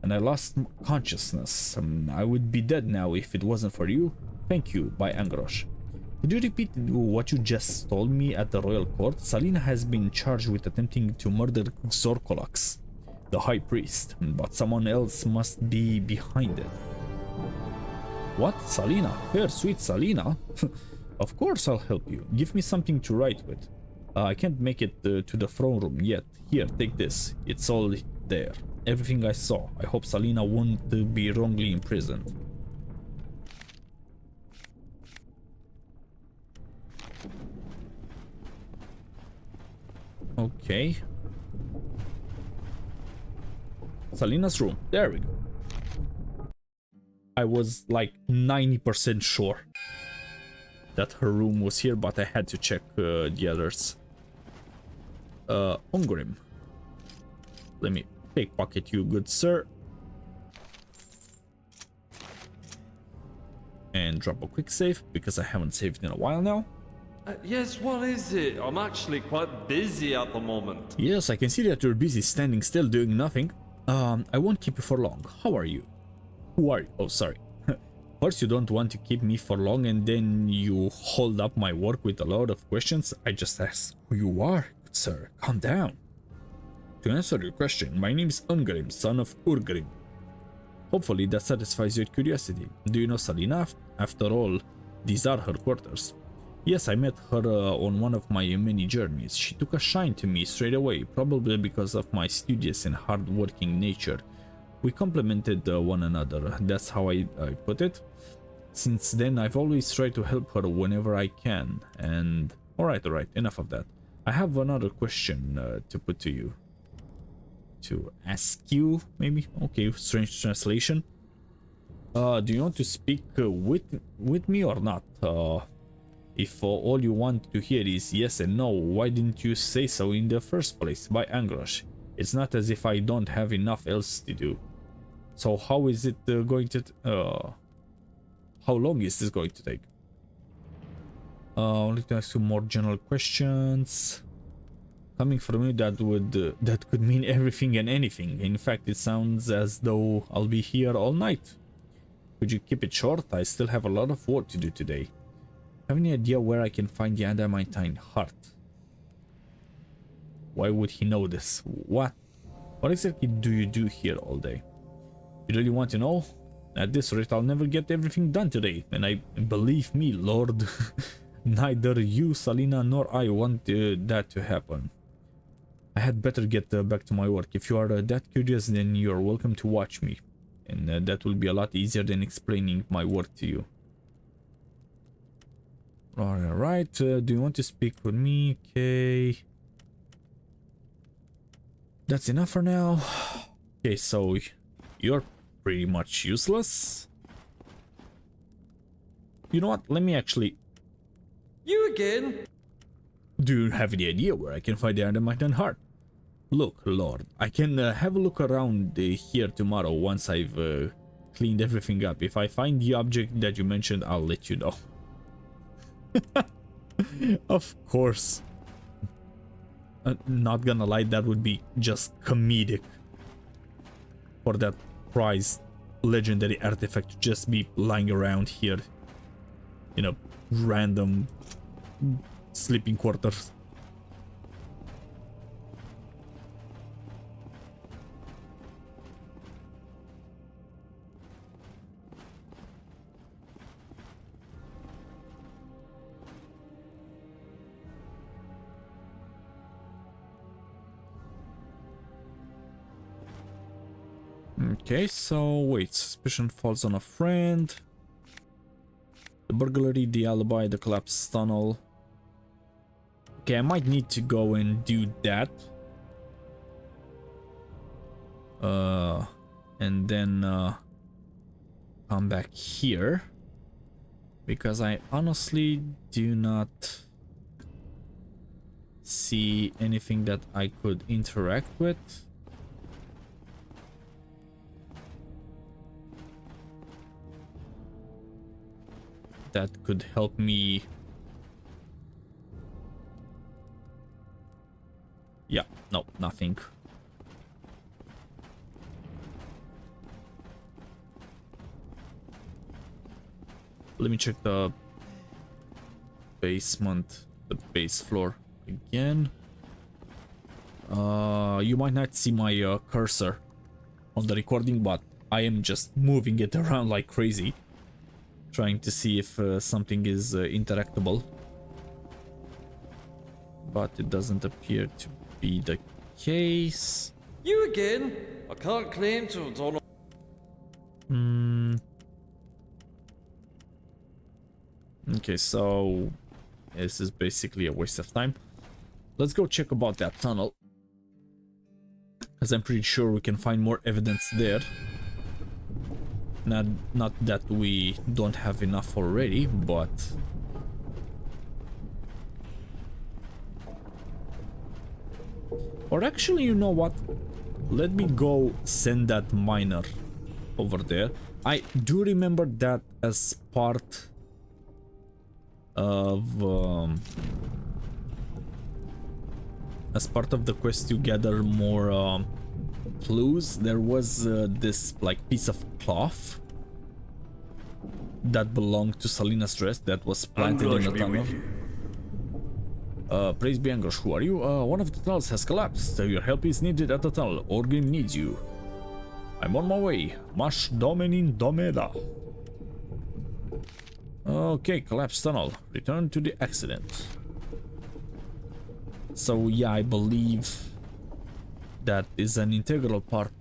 and I lost consciousness. I would be dead now if it wasn't for you. Thank you, by Angrosh. Could you repeat what you just told me at the royal court? Salina has been charged with attempting to murder Xorkolax, the high priest, but someone else must be behind it. What? Salina? Fair, sweet Salina? Of course I'll help you. Give me something to write with. I can't make it to the throne room yet. Here, take this. It's all there. Everything I saw. I hope Salina won't be wrongly imprisoned. Okay. Salina's room. There we go. I was like 90% sure that her room was here, but I had to check the others. Ungrim. Let me pickpocket you, good sir. And drop a quick save, because I haven't saved in a while now. Yes, what is it? I'm actually quite busy at the moment. Yes, I can see that you're busy standing still doing nothing. I won't keep you for long. How are you? Who are you? Oh, sorry. First, you don't want to keep me for long, and then you hold up my work with a lot of questions. I just asked who you are, good sir. Calm down. To answer your question, my name is Ungrim, son of Urgrim. Hopefully that satisfies your curiosity. Do you know Salina? After all, these are her quarters. Yes, I met her on one of my many journeys. She took a shine to me straight away, probably because of my studious and hard-working nature. We complemented one another, that's how I put it. Since then, I've always tried to help her whenever I can, and... Alright, enough of that. I have another question to put to you. To ask you, maybe? Okay, strange translation. Do you want to speak with me or not? If all you want to hear is yes and no, why didn't you say so in the first place? By Angrosh. It's not as if I don't have enough else to do. So how is it going to... how long is this going to take? I'd like to ask you more general questions. Coming from you, that could mean everything and anything. In fact, it sounds as though I'll be here all night. Could you keep it short? I still have a lot of work to do today. Have any idea where I can find the adamantine heart? Why would he know this? What exactly do you do here all day? You really want to know? At this rate, I'll never get everything done today. And believe me, Lord, neither you, Salina, nor I want that to happen. I had better get back to my work. If you are that curious, then you're welcome to watch me. And that will be a lot easier than explaining my work to you. Alright, do you want to speak with me? Okay. That's enough for now. Okay, so you're pretty much useless. You know what? Let me actually... You again? Do you have any idea where I can find the Adamantine heart? Look, Lord, I can have a look around here tomorrow once I've cleaned everything up. If I find the object that you mentioned, I'll let you know. Of course. Not gonna lie, that would be just comedic for that prized legendary artifact to just be lying around here in a random sleeping quarters. Okay, so wait, suspicion falls on a friend. The burglary, the alibi, the collapsed tunnel. Okay, I might need to go and do that. And then come back here. Because I honestly do not see anything that I could interact with. That could help me. Yeah, no, nothing. Let me check the basement, the base floor again. You might not see my cursor on the recording, but I am just moving it around like crazy, trying to see if something is interactable, but it doesn't appear to be the case. You again? I can't claim to have done. Okay, so this is basically a waste of time. Let's go check about that tunnel, because I'm pretty sure we can find more evidence there. Not that we don't have enough already, but or actually, you know what? Let me go send that miner over there. I do remember that as part of the quest to gather more clues. There was this like piece of cloth that belonged to Salina's dress that was planted in the tunnel. Praise be Angrosh, who are you? One of the tunnels has collapsed. Your help is needed at the tunnel. Orgrim needs you. I'm on my way. Mash Dominin Domeda. Okay, collapsed tunnel. Return to the accident. So yeah, I believe that is an integral part.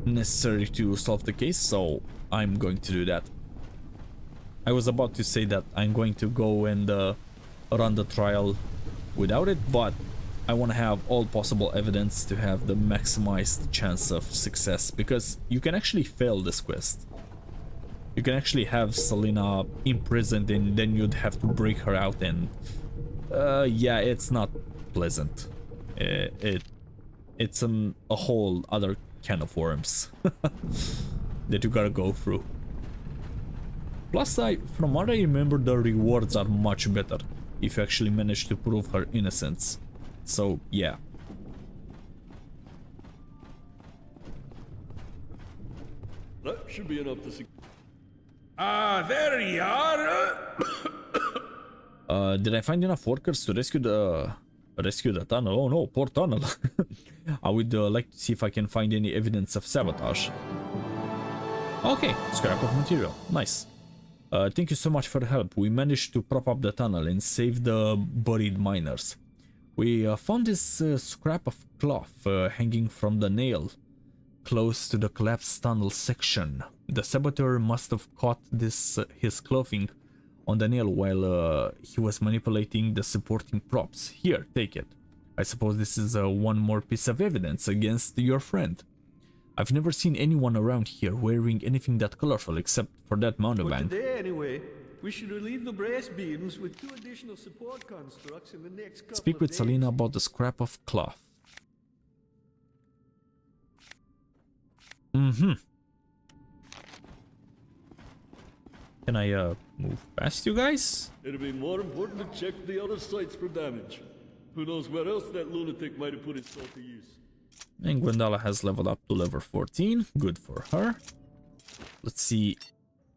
Necessary to solve the case, so I'm going to do that. I was about to say that I'm going to go and run the trial without it, but I want to have all possible evidence to have the maximized chance of success, because you can actually fail this quest. You can actually have Salina imprisoned and then you'd have to break her out, and yeah, it's not pleasant. It's a whole other can of worms that you gotta go through. Plus, from what I remember, the rewards are much better if you actually manage to prove her innocence. So, yeah. That should be enough to see. There you are. Did I find enough workers to rescue the tunnel? Oh no, poor tunnel. I would like to see if I can find any evidence of sabotage. Okay, scrap of material. Nice. Thank you so much for the help. We managed to prop up the tunnel and save the buried miners. We found this scrap of cloth hanging from the nail close to the collapsed tunnel section. The saboteur must have caught his clothing on the nail while he was manipulating the supporting props. Here, take it. I suppose this is one more piece of evidence against your friend. I've never seen anyone around here wearing anything that colorful except for that mountebank. Today, anyway, we should relieve the brass beams with 2 additional support constructs in the next couple Speak with of days. Salina about the scrap of cloth. Can I move past you guys? It'll be more important to check the other sites for damage. Who knows where else that lunatic might have put his soul to use. And Gwendala has leveled up to level 14. Good for her. Let's see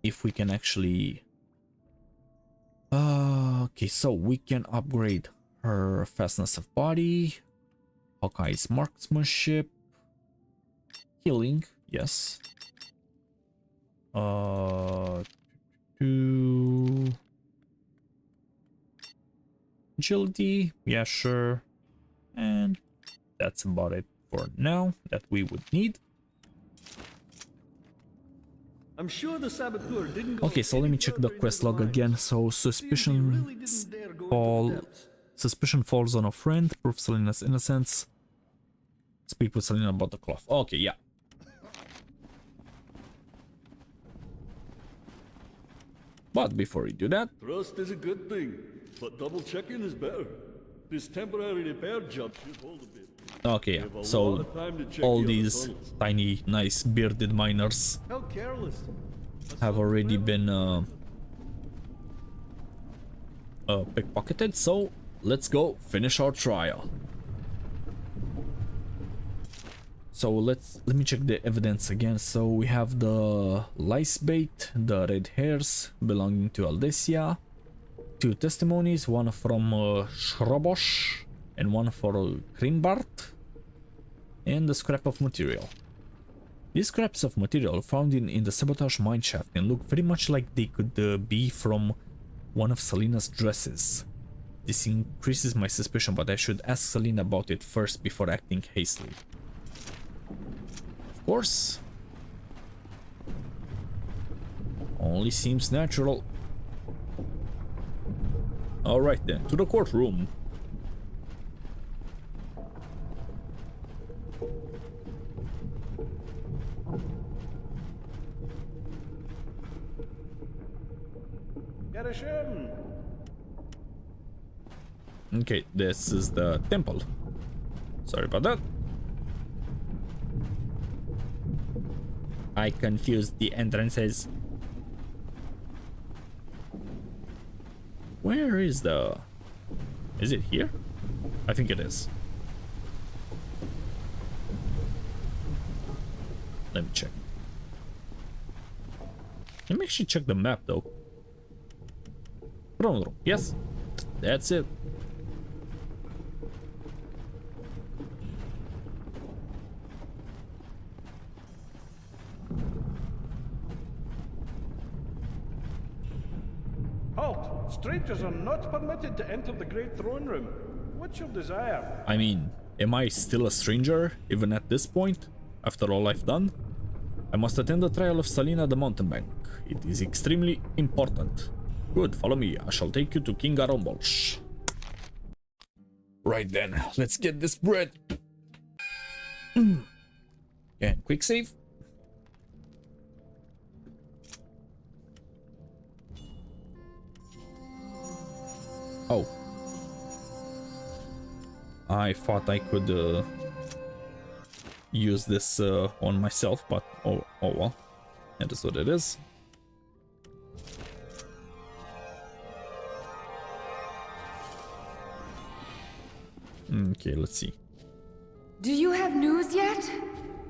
if we can actually... okay, so we can upgrade her fastness of body, Hawkeye's marksmanship, healing, yes. To agility, yeah, sure. And that's about it for now that we would need. I'm sure the saboteur didn't go Okay, so let me check the quest log again. So suspicion falls on a friend, prove Salina's innocence. Speak with Salina about the cloth. Okay, yeah. But before we do that, Trust is a good thing, but double checking is better. This temporary repair job should hold a bit. okay, yeah. So all these tiny, nice bearded miners How careless. have already been pickpocketed, so let's go finish our trial. So let me check the evidence again. So we have the lice bait, the red hairs belonging to Aldesia, 2 testimonies, one from Shrobosh and one for Krimbart, and the scrap of material. These scraps of material found in the sabotage mineshaft and look very much like they could be from one of Salina's dresses. This increases my suspicion, but I should ask Salina about it first before acting hastily. Of course. Only seems natural. Alright then, to the courtroom. Okay, this is the temple. Sorry about that. I confused the entrances. Where is the... Is it here? I think it is. Let me check. Let me actually check the map though. Throne room, yes. That's it. Halt! Strangers are not permitted to enter the Great Throne Room. What's your desire? I mean, am I still a stranger, even at this point, after all I've done? I must attend the trial of Salina the Mountebank. It is extremely important. Good, follow me. I shall take you to King Arombolsh. Right then, let's get this bread. Yeah, quick save. Oh. I thought I could use this on myself, but oh well. That is what it is. Okay, let's see. Do you have news yet?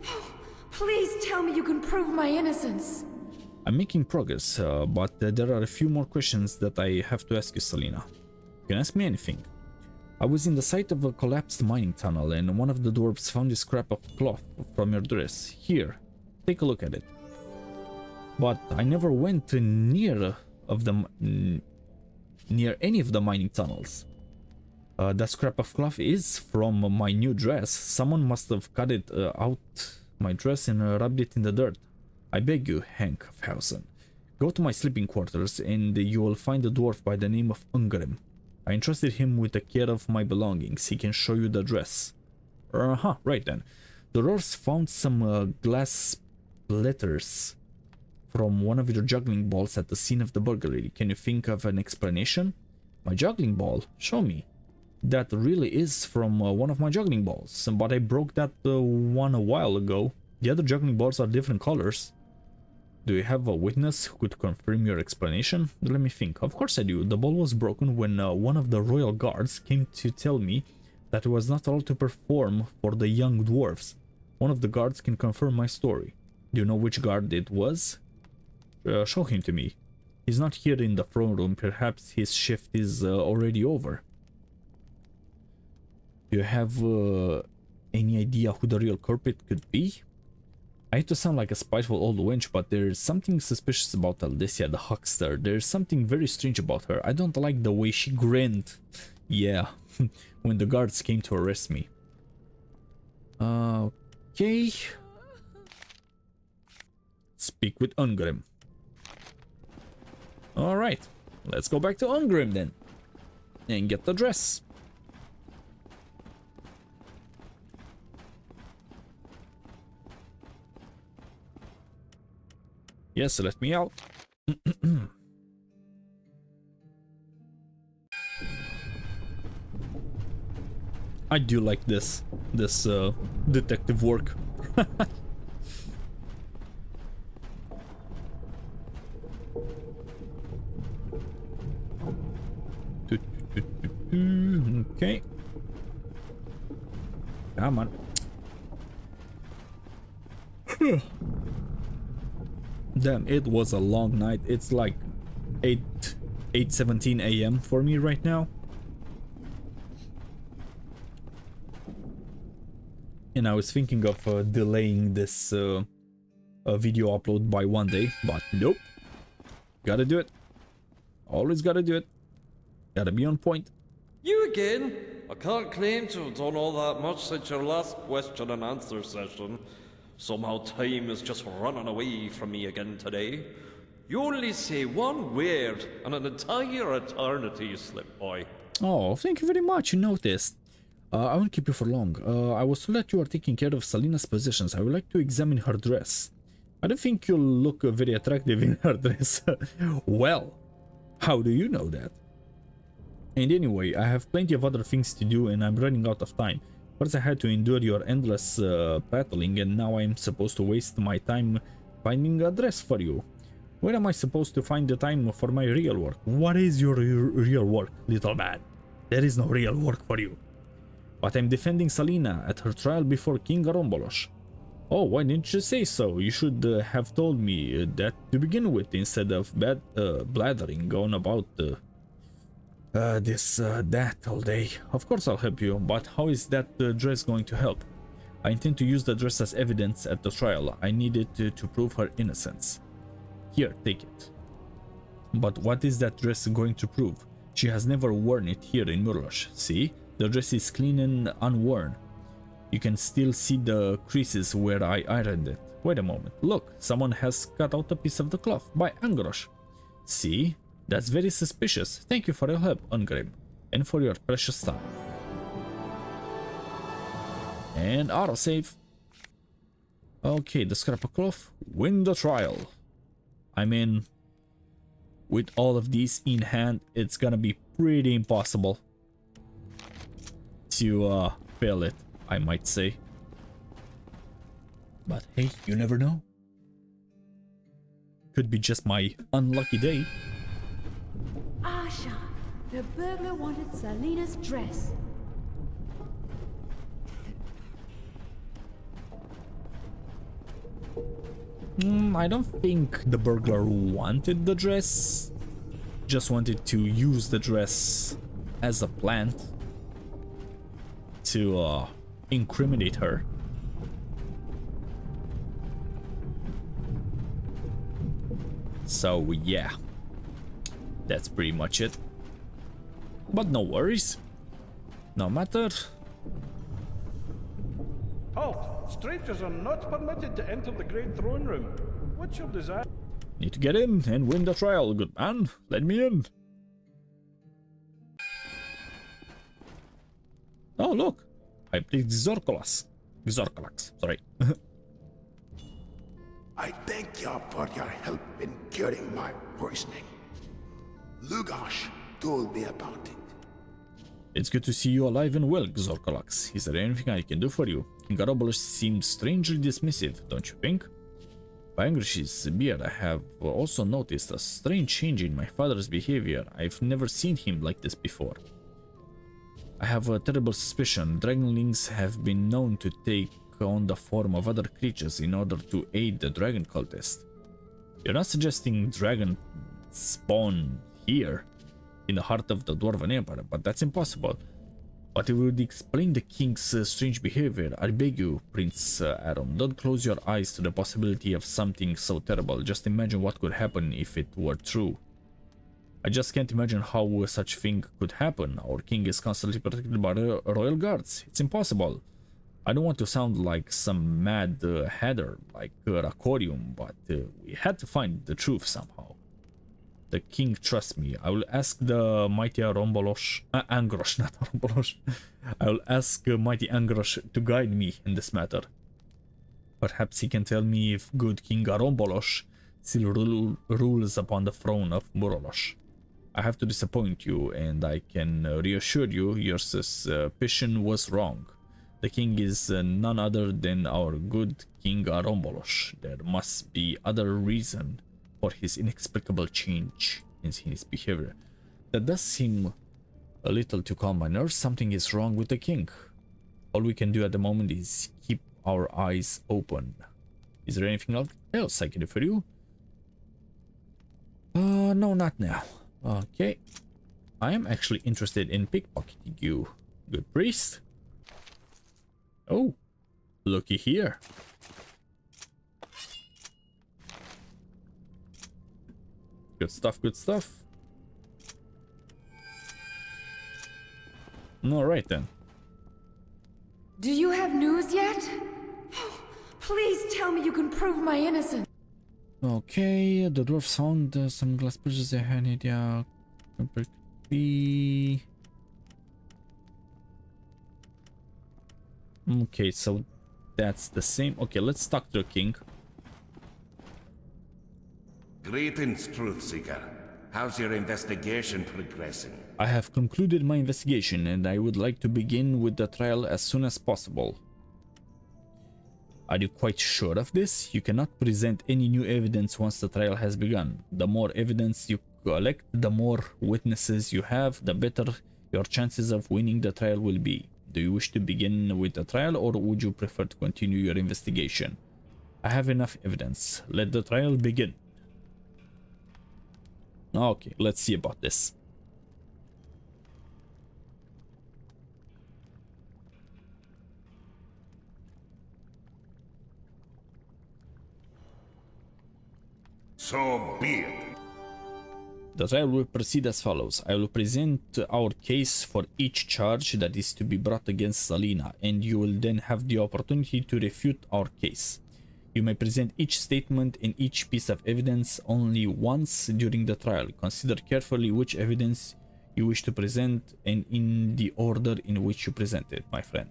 Oh, please tell me you can prove my innocence. I'm making progress, but there are a few more questions that I have to ask you, Salina. You can ask me anything. I was in the site of a collapsed mining tunnel and one of the dwarves found this scrap of cloth from your dress. Here, take a look at it. But I never went near of the near any of the mining tunnels. That scrap of cloth is from my new dress. Someone must have cut it out my dress and rubbed it in the dirt. I beg you, Hank of Hausen, go to my sleeping quarters and you will find a dwarf by the name of Ungrim. I entrusted him with the care of my belongings. He can show you the dress. Right then. The dwarves found some glass splatters from one of your juggling balls at the scene of the burglary. Can you think of an explanation? My juggling ball? Show me. That really is from one of my juggling balls, but I broke that one a while ago. The other juggling balls are different colors. Do you have a witness who could confirm your explanation? Let me think. Of course I do. The ball was broken when one of the royal guards came to tell me that it was not allowed to perform for the young dwarves. One of the guards can confirm my story. Do you know which guard it was? Show him to me. He's not here in the throne room. Perhaps his shift is already over. Do you have any idea who the real culprit could be? I hate to sound like a spiteful old wench, but there's something suspicious about Aldesia the huckster. There's something very strange about her. I don't like the way she grinned. Yeah, when the guards came to arrest me. Okay. Speak with Ungrim. Alright, let's go back to Ungrim then. And get the dress. Yes, let me out. I do like this detective work. Okay. Come on. Damn, it was a long night. It's like 8:17 a.m. for me right now. And I was thinking of delaying this video upload by one day, but nope. Gotta do it. Always gotta do it. Gotta be on point. You again? I can't claim to have done all that much since your last question and answer session. Somehow time is just running away from me again today. You only say one word and an entire eternity slip by. Oh, thank you very much, you noticed. I won't keep you for long. I was told that you are taking care of Salina's possessions. I would like to examine her dress. I don't think you'll look very attractive in her dress. Well, how do you know that? And anyway, I have plenty of other things to do and I'm running out of time. First I had to endure your endless prattling and now I'm supposed to waste my time finding a dress for you. Where am I supposed to find the time for my real work? What is your real work, little man? There is no real work for you. But I'm defending Salina at her trial before King Garombolos. Oh, why didn't you say so? You should have told me that to begin with instead of blathering on about that all day. Of course I'll help you, but how is that dress going to help? I intend to use the dress as evidence at the trial. I need it to prove her innocence. Here, take it. But what is that dress going to prove? She has never worn it here in Murlosh. See? The dress is clean and unworn. You can still see the creases where I ironed it. Wait a moment. Look, someone has cut out a piece of the cloth by Angrosh. See? That's very suspicious. Thank you for your help, Ungrim, and for your precious time. And autosave. Okay, the scrap of cloth. Win the trial. I mean, with all of these in hand, it's gonna be pretty impossible to fail it, I might say. But hey, you never know. Could be just my unlucky day. Asha, the burglar wanted Salina's dress. I don't think the burglar wanted the dress. Just wanted to use the dress as a plant to incriminate her. So yeah. That's pretty much it. But no worries. No matter. Halt! Strangers are not permitted to enter the Great Throne Room. What's your desire? Need to get in and win the trial, good man. Let me in. Oh, look. I played Xorkolax, sorry. I thank you for your help in curing my poisoning. Lugosh told me about it. It's good to see you alive and well, Xorkolax. Is there anything I can do for you? King Arobolosh seems strangely dismissive, don't you think? By Angrish's beard, I have also noticed a strange change in my father's behavior. I've never seen him like this before. I have a terrible suspicion. Dragonlings have been known to take on the form of other creatures in order to aid the dragon cultist. You're not suggesting dragon spawn here, in the heart of the Dwarven Empire, but that's impossible. But it would explain the king's strange behavior. I beg you, Prince Aram, don't close your eyes to the possibility of something so terrible. Just imagine what could happen if it were true. I just can't imagine how such thing could happen. Our king is constantly protected by royal guards. It's impossible. I don't want to sound like some mad header like Rakorium, but we had to find the truth somehow. The king trusts me. I will ask the mighty Angrosh, not Arambolosh. I will ask mighty Angrosh to guide me in this matter. Perhaps he can tell me if good King Arambolosh still rules upon the throne of Murolosh. I have to disappoint you, and I can reassure you your suspicion was wrong. The king is none other than our good King Arambolosh. There must be other reason for his inexplicable change in his behavior. That does seem a little to calm my nerves. Something is wrong with the king. All we can do at the moment is keep our eyes open. Is there anything else I can do for you? No, not now. Okay. I am actually interested in pickpocketing you, good priest. Oh, looky here. Good stuff, good stuff. Alright then. Do you have news yet? Oh, please tell me you can prove my innocence. Okay, the dwarf found some glass bridges they had it, yeah. Okay, so that's the same. Okay, let's talk to the king. Greetings, Truth Seeker. How's your investigation progressing? I have concluded my investigation and I would like to begin with the trial as soon as possible. Are you quite sure of this? You cannot present any new evidence once the trial has begun. The more evidence you collect, the more witnesses you have, the better your chances of winning the trial will be. Do you wish to begin with the trial, or would you prefer to continue your investigation? I have enough evidence. Let the trial begin. Okay, let's see about this. So be it. The trial will proceed as follows. I will present our case for each charge that is to be brought against Salina, and you will then have the opportunity to refute our case. You may present each statement and each piece of evidence only once during the trial. Consider carefully which evidence you wish to present and in the order in which you present it, my friend.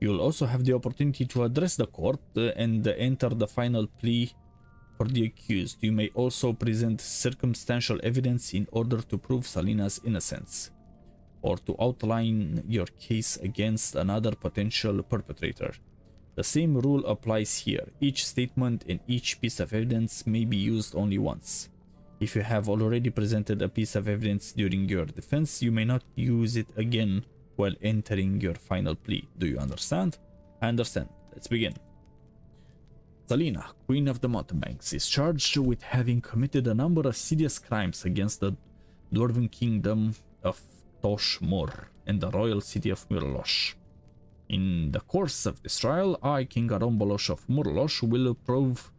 You will also have the opportunity to address the court and enter the final plea for the accused. You may also present circumstantial evidence in order to prove Salina's innocence, or to outline your case against another potential perpetrator. The same rule applies here. Each statement and each piece of evidence may be used only once. If you have already presented a piece of evidence during your defense, you may not use it again while entering your final plea. Do you understand? I understand. Let's begin. Salina, Queen of the Mountebanks, is charged with having committed a number of serious crimes against the Dwarven Kingdom of Tosh-Mor and the royal city of Murolosh. In the course of this trial, I, King Arambolosh of Murolosh, will prove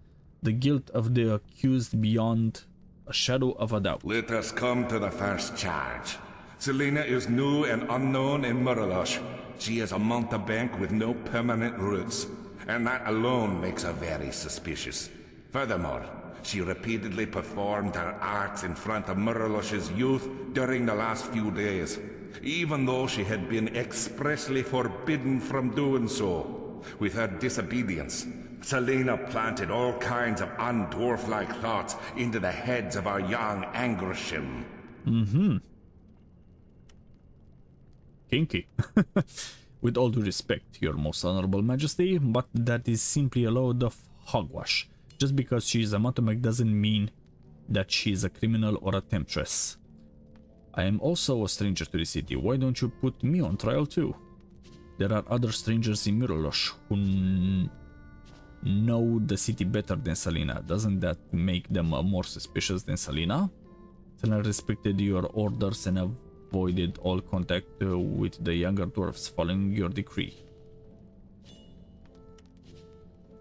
the guilt of the accused beyond a shadow of a doubt. Let us come to the first charge. Salina is new and unknown in Muralosh. She is a mountebank with no permanent roots, and that alone makes her very suspicious. Furthermore, she repeatedly performed her arts in front of Muralosh's youth during the last few days, even though she had been expressly forbidden from doing so. With her disobedience, Salina planted all kinds of undwarf-like thoughts into the heads of our young Angrashim. Mm-hmm. Kinky. With all due respect, your most honorable majesty, but that is simply a load of hogwash. Just because she is a mountebank doesn't mean that she is a criminal or a temptress. I am also a stranger to the city. Why don't you put me on trial too? There are other strangers in Muralosh who know the city better than Salina. Doesn't that make them more suspicious than Salina? Salina respected your orders and avoided all contact with the younger dwarfs following your decree.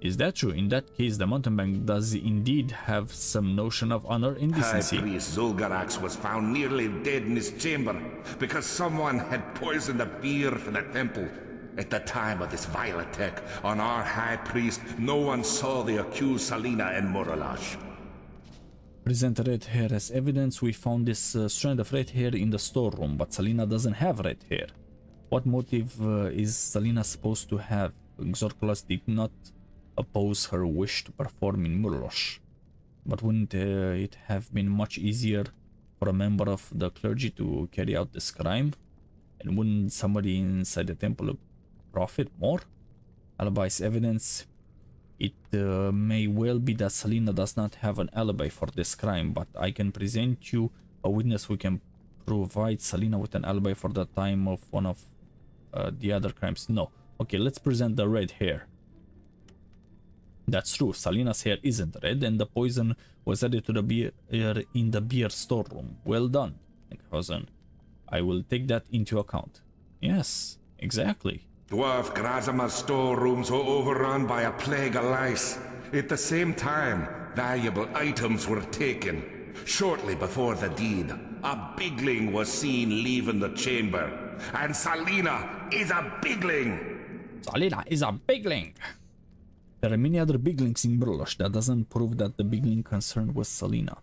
Is that true? In that case, the mountebank does indeed have some notion of honor and decency. High Priest Zulgarax was found nearly dead in his chamber because someone had poisoned the beer for the temple. At the time of this vile attack on our High Priest, no one saw the accused Salina in Muralosh. Present red hair as evidence. We found this strand of red hair in the storeroom, but Salina doesn't have red hair. What motive is Salina supposed to have? Xorkulas did not oppose her wish to perform in Muralosh. But wouldn't it have been much easier for a member of the clergy to carry out this crime? And wouldn't somebody inside the temple profit more? Alibi's evidence. It may well be that Salina does not have an alibi for this crime, but I can present you a witness who can provide Salina with an alibi for the time of one of the other crimes. No. Okay, let's present the red hair. That's true, Salina's hair isn't red, and the poison was added to the beer in the beer storeroom. Well done, cousin. I will take that into account. Yes, exactly. Dwarf Grazima's storerooms were overrun by a plague of lice. At the same time, valuable items were taken. Shortly before the deed, a bigling was seen leaving the chamber. And Salina is a bigling! Salina is a bigling! There are many other biglings in Muralosh. That doesn't prove that the bigling concerned was Salina.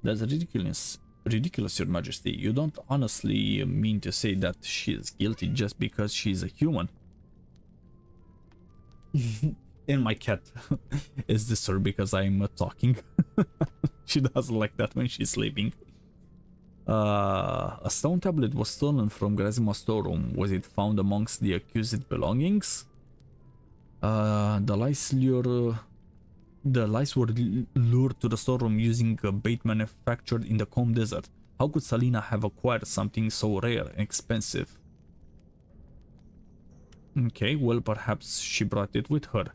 That's ridiculous. Ridiculous, your majesty. You don't honestly mean to say that she is guilty just because she is a human. And my cat is disturbed because I'm talking. She doesn't like that when she's sleeping. A stone tablet was stolen from Grazima's storeroom. Was it found amongst the accused belongings? The lice were lured to the storeroom using a bait manufactured in the calm desert. How could Salina have acquired something so rare and expensive? Okay, well, perhaps she brought it with her.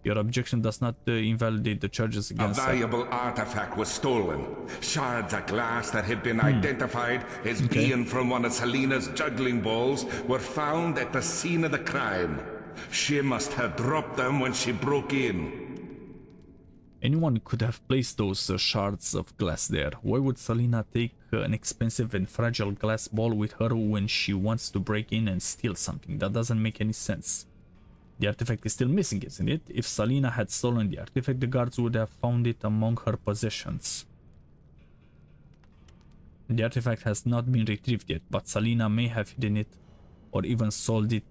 Your objection does not invalidate the charges against her. A valuable artifact was stolen. Shards of glass that had been identified as being from one of Salina's juggling balls were found at the scene of the crime. She must have dropped them when she broke in. Anyone could have placed those shards of glass there. Why would Salina take an expensive and fragile glass ball with her when she wants to break in and steal something? That doesn't make any sense. The artifact is still missing, isn't it? If Salina had stolen the artifact, the guards would have found it among her possessions. The artifact has not been retrieved yet, but Salina may have hidden it or even sold it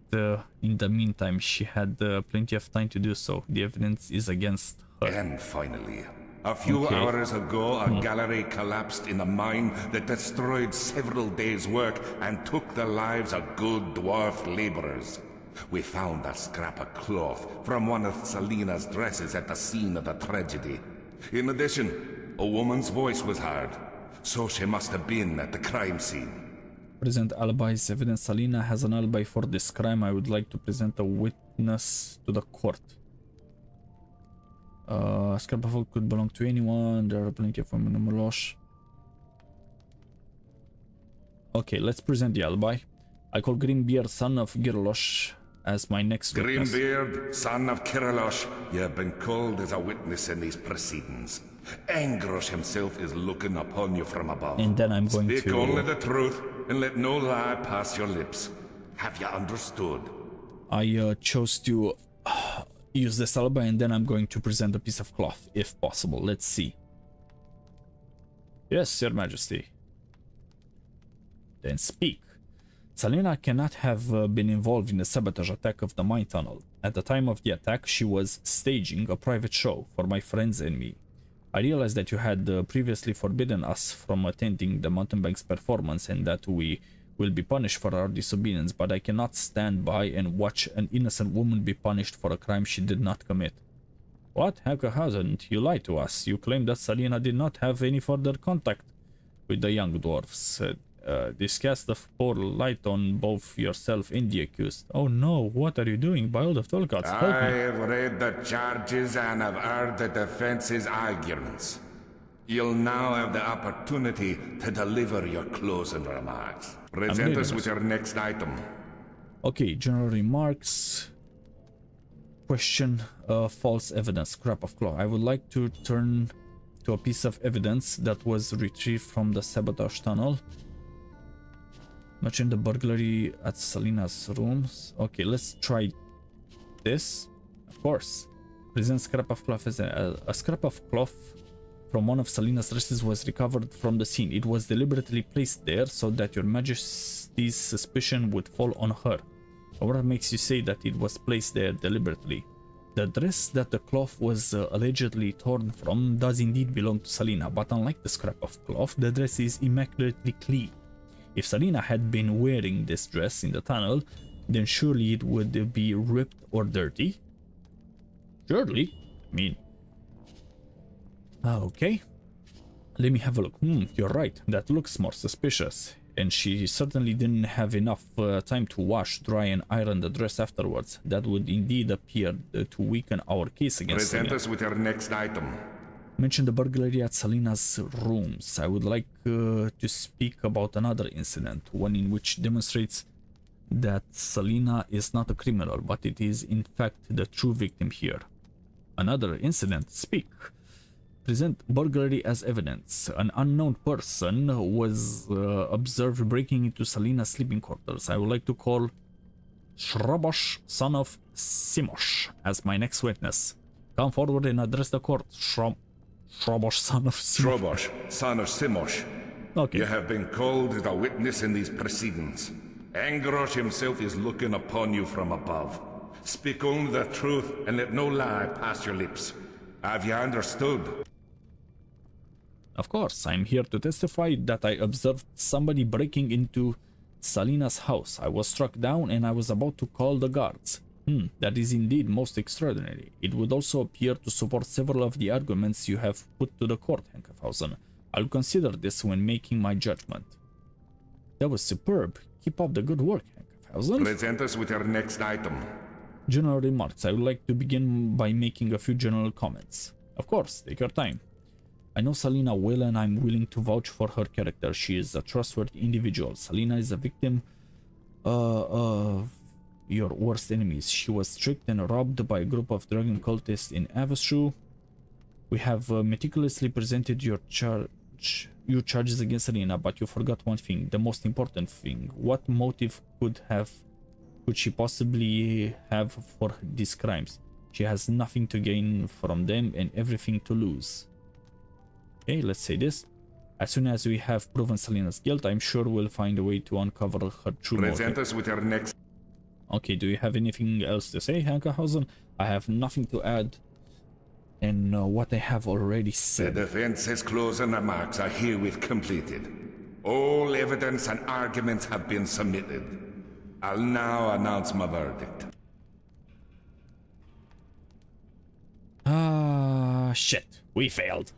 in the meantime. She had plenty of time to do so. The evidence is against her. And finally, a few hours ago, a gallery collapsed in a mine that destroyed several days' work and took the lives of good dwarf laborers. We found a scrap of cloth from one of Salina's dresses at the scene of the tragedy. In addition, a woman's voice was heard, so she must have been at the crime scene. Present alibis evidence. Salina has an alibi for this crime. I would like to present a witness to the court. Scrap of wood could belong to anyone. There are plenty of women in Muralosh. Okay, let's present the alibi. I call Grimbeard, son of Girlosh, as my next witness. Grimbeard, son of Kiralosh, you have been called as a witness in these proceedings. Angros himself is looking upon you from above. And then I'm going Speak to... only the truth, and let no lie pass your lips. Have you understood? I chose to use this alibi, and then I'm going to present a piece of cloth, if possible. Let's see. Yes, Your Majesty. Then speak. Salina cannot have been involved in the sabotage attack of the mine tunnel. At the time of the attack, she was staging a private show for my friends and me. I realized that you had previously forbidden us from attending the mountebank's performance and that we will be punished for our disobedience, but I cannot stand by and watch an innocent woman be punished for a crime she did not commit. What? Hector hasn't. You lied to us. You claimed that Salina did not have any further contact with the young dwarfs. This cast of poor light on both yourself and the accused. Oh no, what are you doing? By all the Tolgots, help me. I have read the charges and have heard the defense's arguments. You'll now have the opportunity to deliver your closing remarks. Present us with your next item. Okay, general remarks. Question, false evidence, scrap of claw. I would like to turn to a piece of evidence that was retrieved from the sabotage tunnel. Mention the burglary at Salina's rooms. Okay, let's try this. Of course. Present scrap of cloth as a scrap of cloth from one of Salina's dresses was recovered from the scene. It was deliberately placed there so that your Majesty's suspicion would fall on her. What makes you say that it was placed there deliberately? The dress that the cloth was allegedly torn from does indeed belong to Salina, but unlike the scrap of cloth, the dress is immaculately clean. If Salina had been wearing this dress in the tunnel, then surely it would be ripped or dirty. Surely? I mean... Okay. Let me have a look. You're right. That looks more suspicious. And she certainly didn't have enough time to wash, dry and iron the dress afterwards. That would indeed appear to weaken our case against Present Salina. us with your next item. Mention the burglary at Salina's rooms. I would like to speak about another incident, one in which demonstrates that Salina is not a criminal, but it is in fact the true victim here. Another incident, speak. Present burglary as evidence. An unknown person was observed breaking into Salina's sleeping quarters. I would like to call Shrobosh, son of Simosh, as my next witness. Come forward and address the court. Shrobosh, son of Simosh. Shrobosh, son of Simosh. Okay. You have been called as a witness in these proceedings. Angros himself is looking upon you from above. Speak only the truth and let no lie pass your lips. Have you understood? Of course, I'm here to testify that I observed somebody breaking into Salina's house. I was struck down and I was about to call the guards. That is indeed most extraordinary. It would also appear to support several of the arguments you have put to the court, Henkelhausen. I'll consider this when making my judgment. That was superb. Keep up the good work, Henkelhausen. Present us with your next item. General remarks. I would like to begin by making a few general comments. Of course, take your time. I know Salina well and I'm willing to vouch for her character. She is a trustworthy individual. Salina is a victim of your worst enemies. She was tricked and robbed by a group of dragon cultists in Avashu. We have meticulously presented your charges against Salina, but you forgot one thing, the most important thing. What motive could she possibly have for these crimes? She has nothing to gain from them and everything to lose. Okay, let's say this. As soon as we have proven Salina's guilt, I'm sure we'll find a way to uncover her true motive. Present us with your next... Okay, do you have anything else to say, Henkelhausen? I have nothing to add in what I have already said. The defense's closing remarks are herewith completed. All evidence and arguments have been submitted. I'll now announce my verdict. Shit. We failed.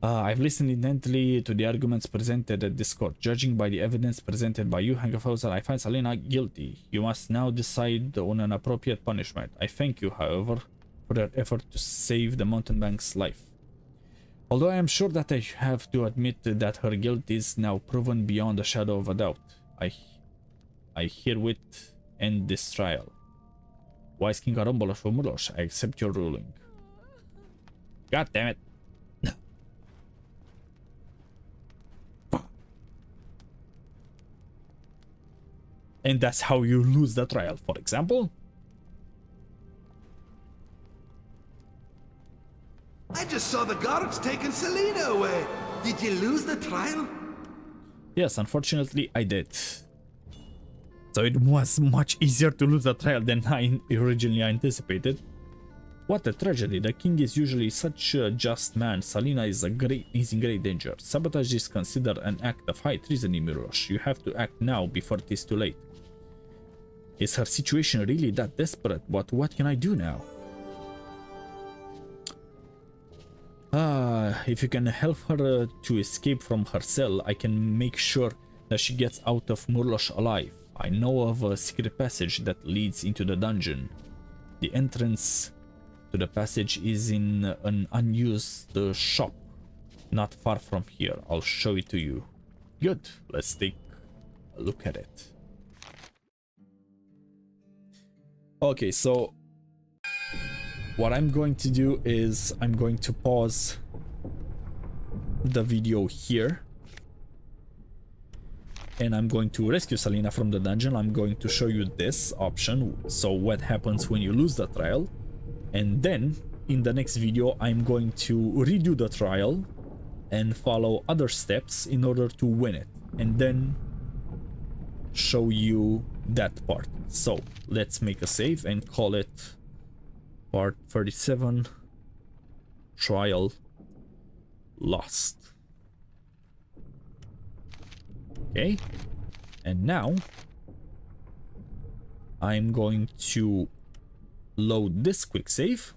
I've listened intently to the arguments presented at this court. Judging by the evidence presented by you, Henkelhausen, I find Salina guilty. You must now decide on an appropriate punishment. I thank you, however, for your effort to save the mountebank's life. Although I am sure that I have to admit that her guilt is now proven beyond a shadow of a doubt, I herewith end this trial. Wise King Arombolos, I accept your ruling. God damn it. And that's how you lose the trial. For example, I just saw the guards taking Salina away. Did you lose the trial? yes, unfortunately I did. So it was much easier to lose the trial than I originally anticipated. What a tragedy. The king is usually such a just man. Salina is in great danger. Sabotage is considered an act of high treason in Mirosh. You have to act now before it is too late. Is her situation really that desperate? But what can I do now? If you can help her to escape from her cell, I can make sure that she gets out of Murlosh alive. I know of a secret passage that leads into the dungeon. The entrance to the passage is in an unused shop not far from here. I'll show it to you. Good, let's take a look at it. Okay, so what I'm going to do is I'm going to pause the video here and I'm going to rescue Salina from the dungeon. I'm going to show you this option, so what happens when you lose the trial, and then in the next video I'm going to redo the trial and follow other steps in order to win it, and then show you that part. So let's make a save and call it part 37, trial lost. Okay, and now I'm going to load this quick save.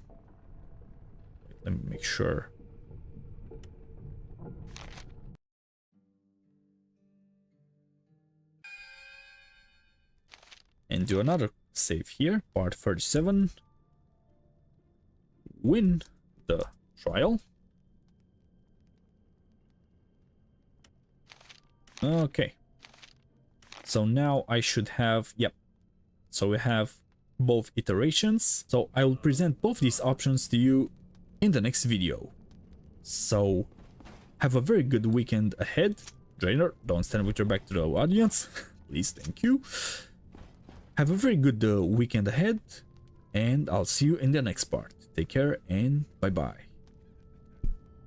Let me make sure. And do another save here, part 37. Win the trial. Okay. So now I should have, yep. So we have both iterations. So I will present both these options to you in the next video. So have a very good weekend ahead. Drainer, don't stand with your back to the audience. Please, thank you. Have a very good weekend ahead, and I'll see you in the next part. Take care and bye-bye.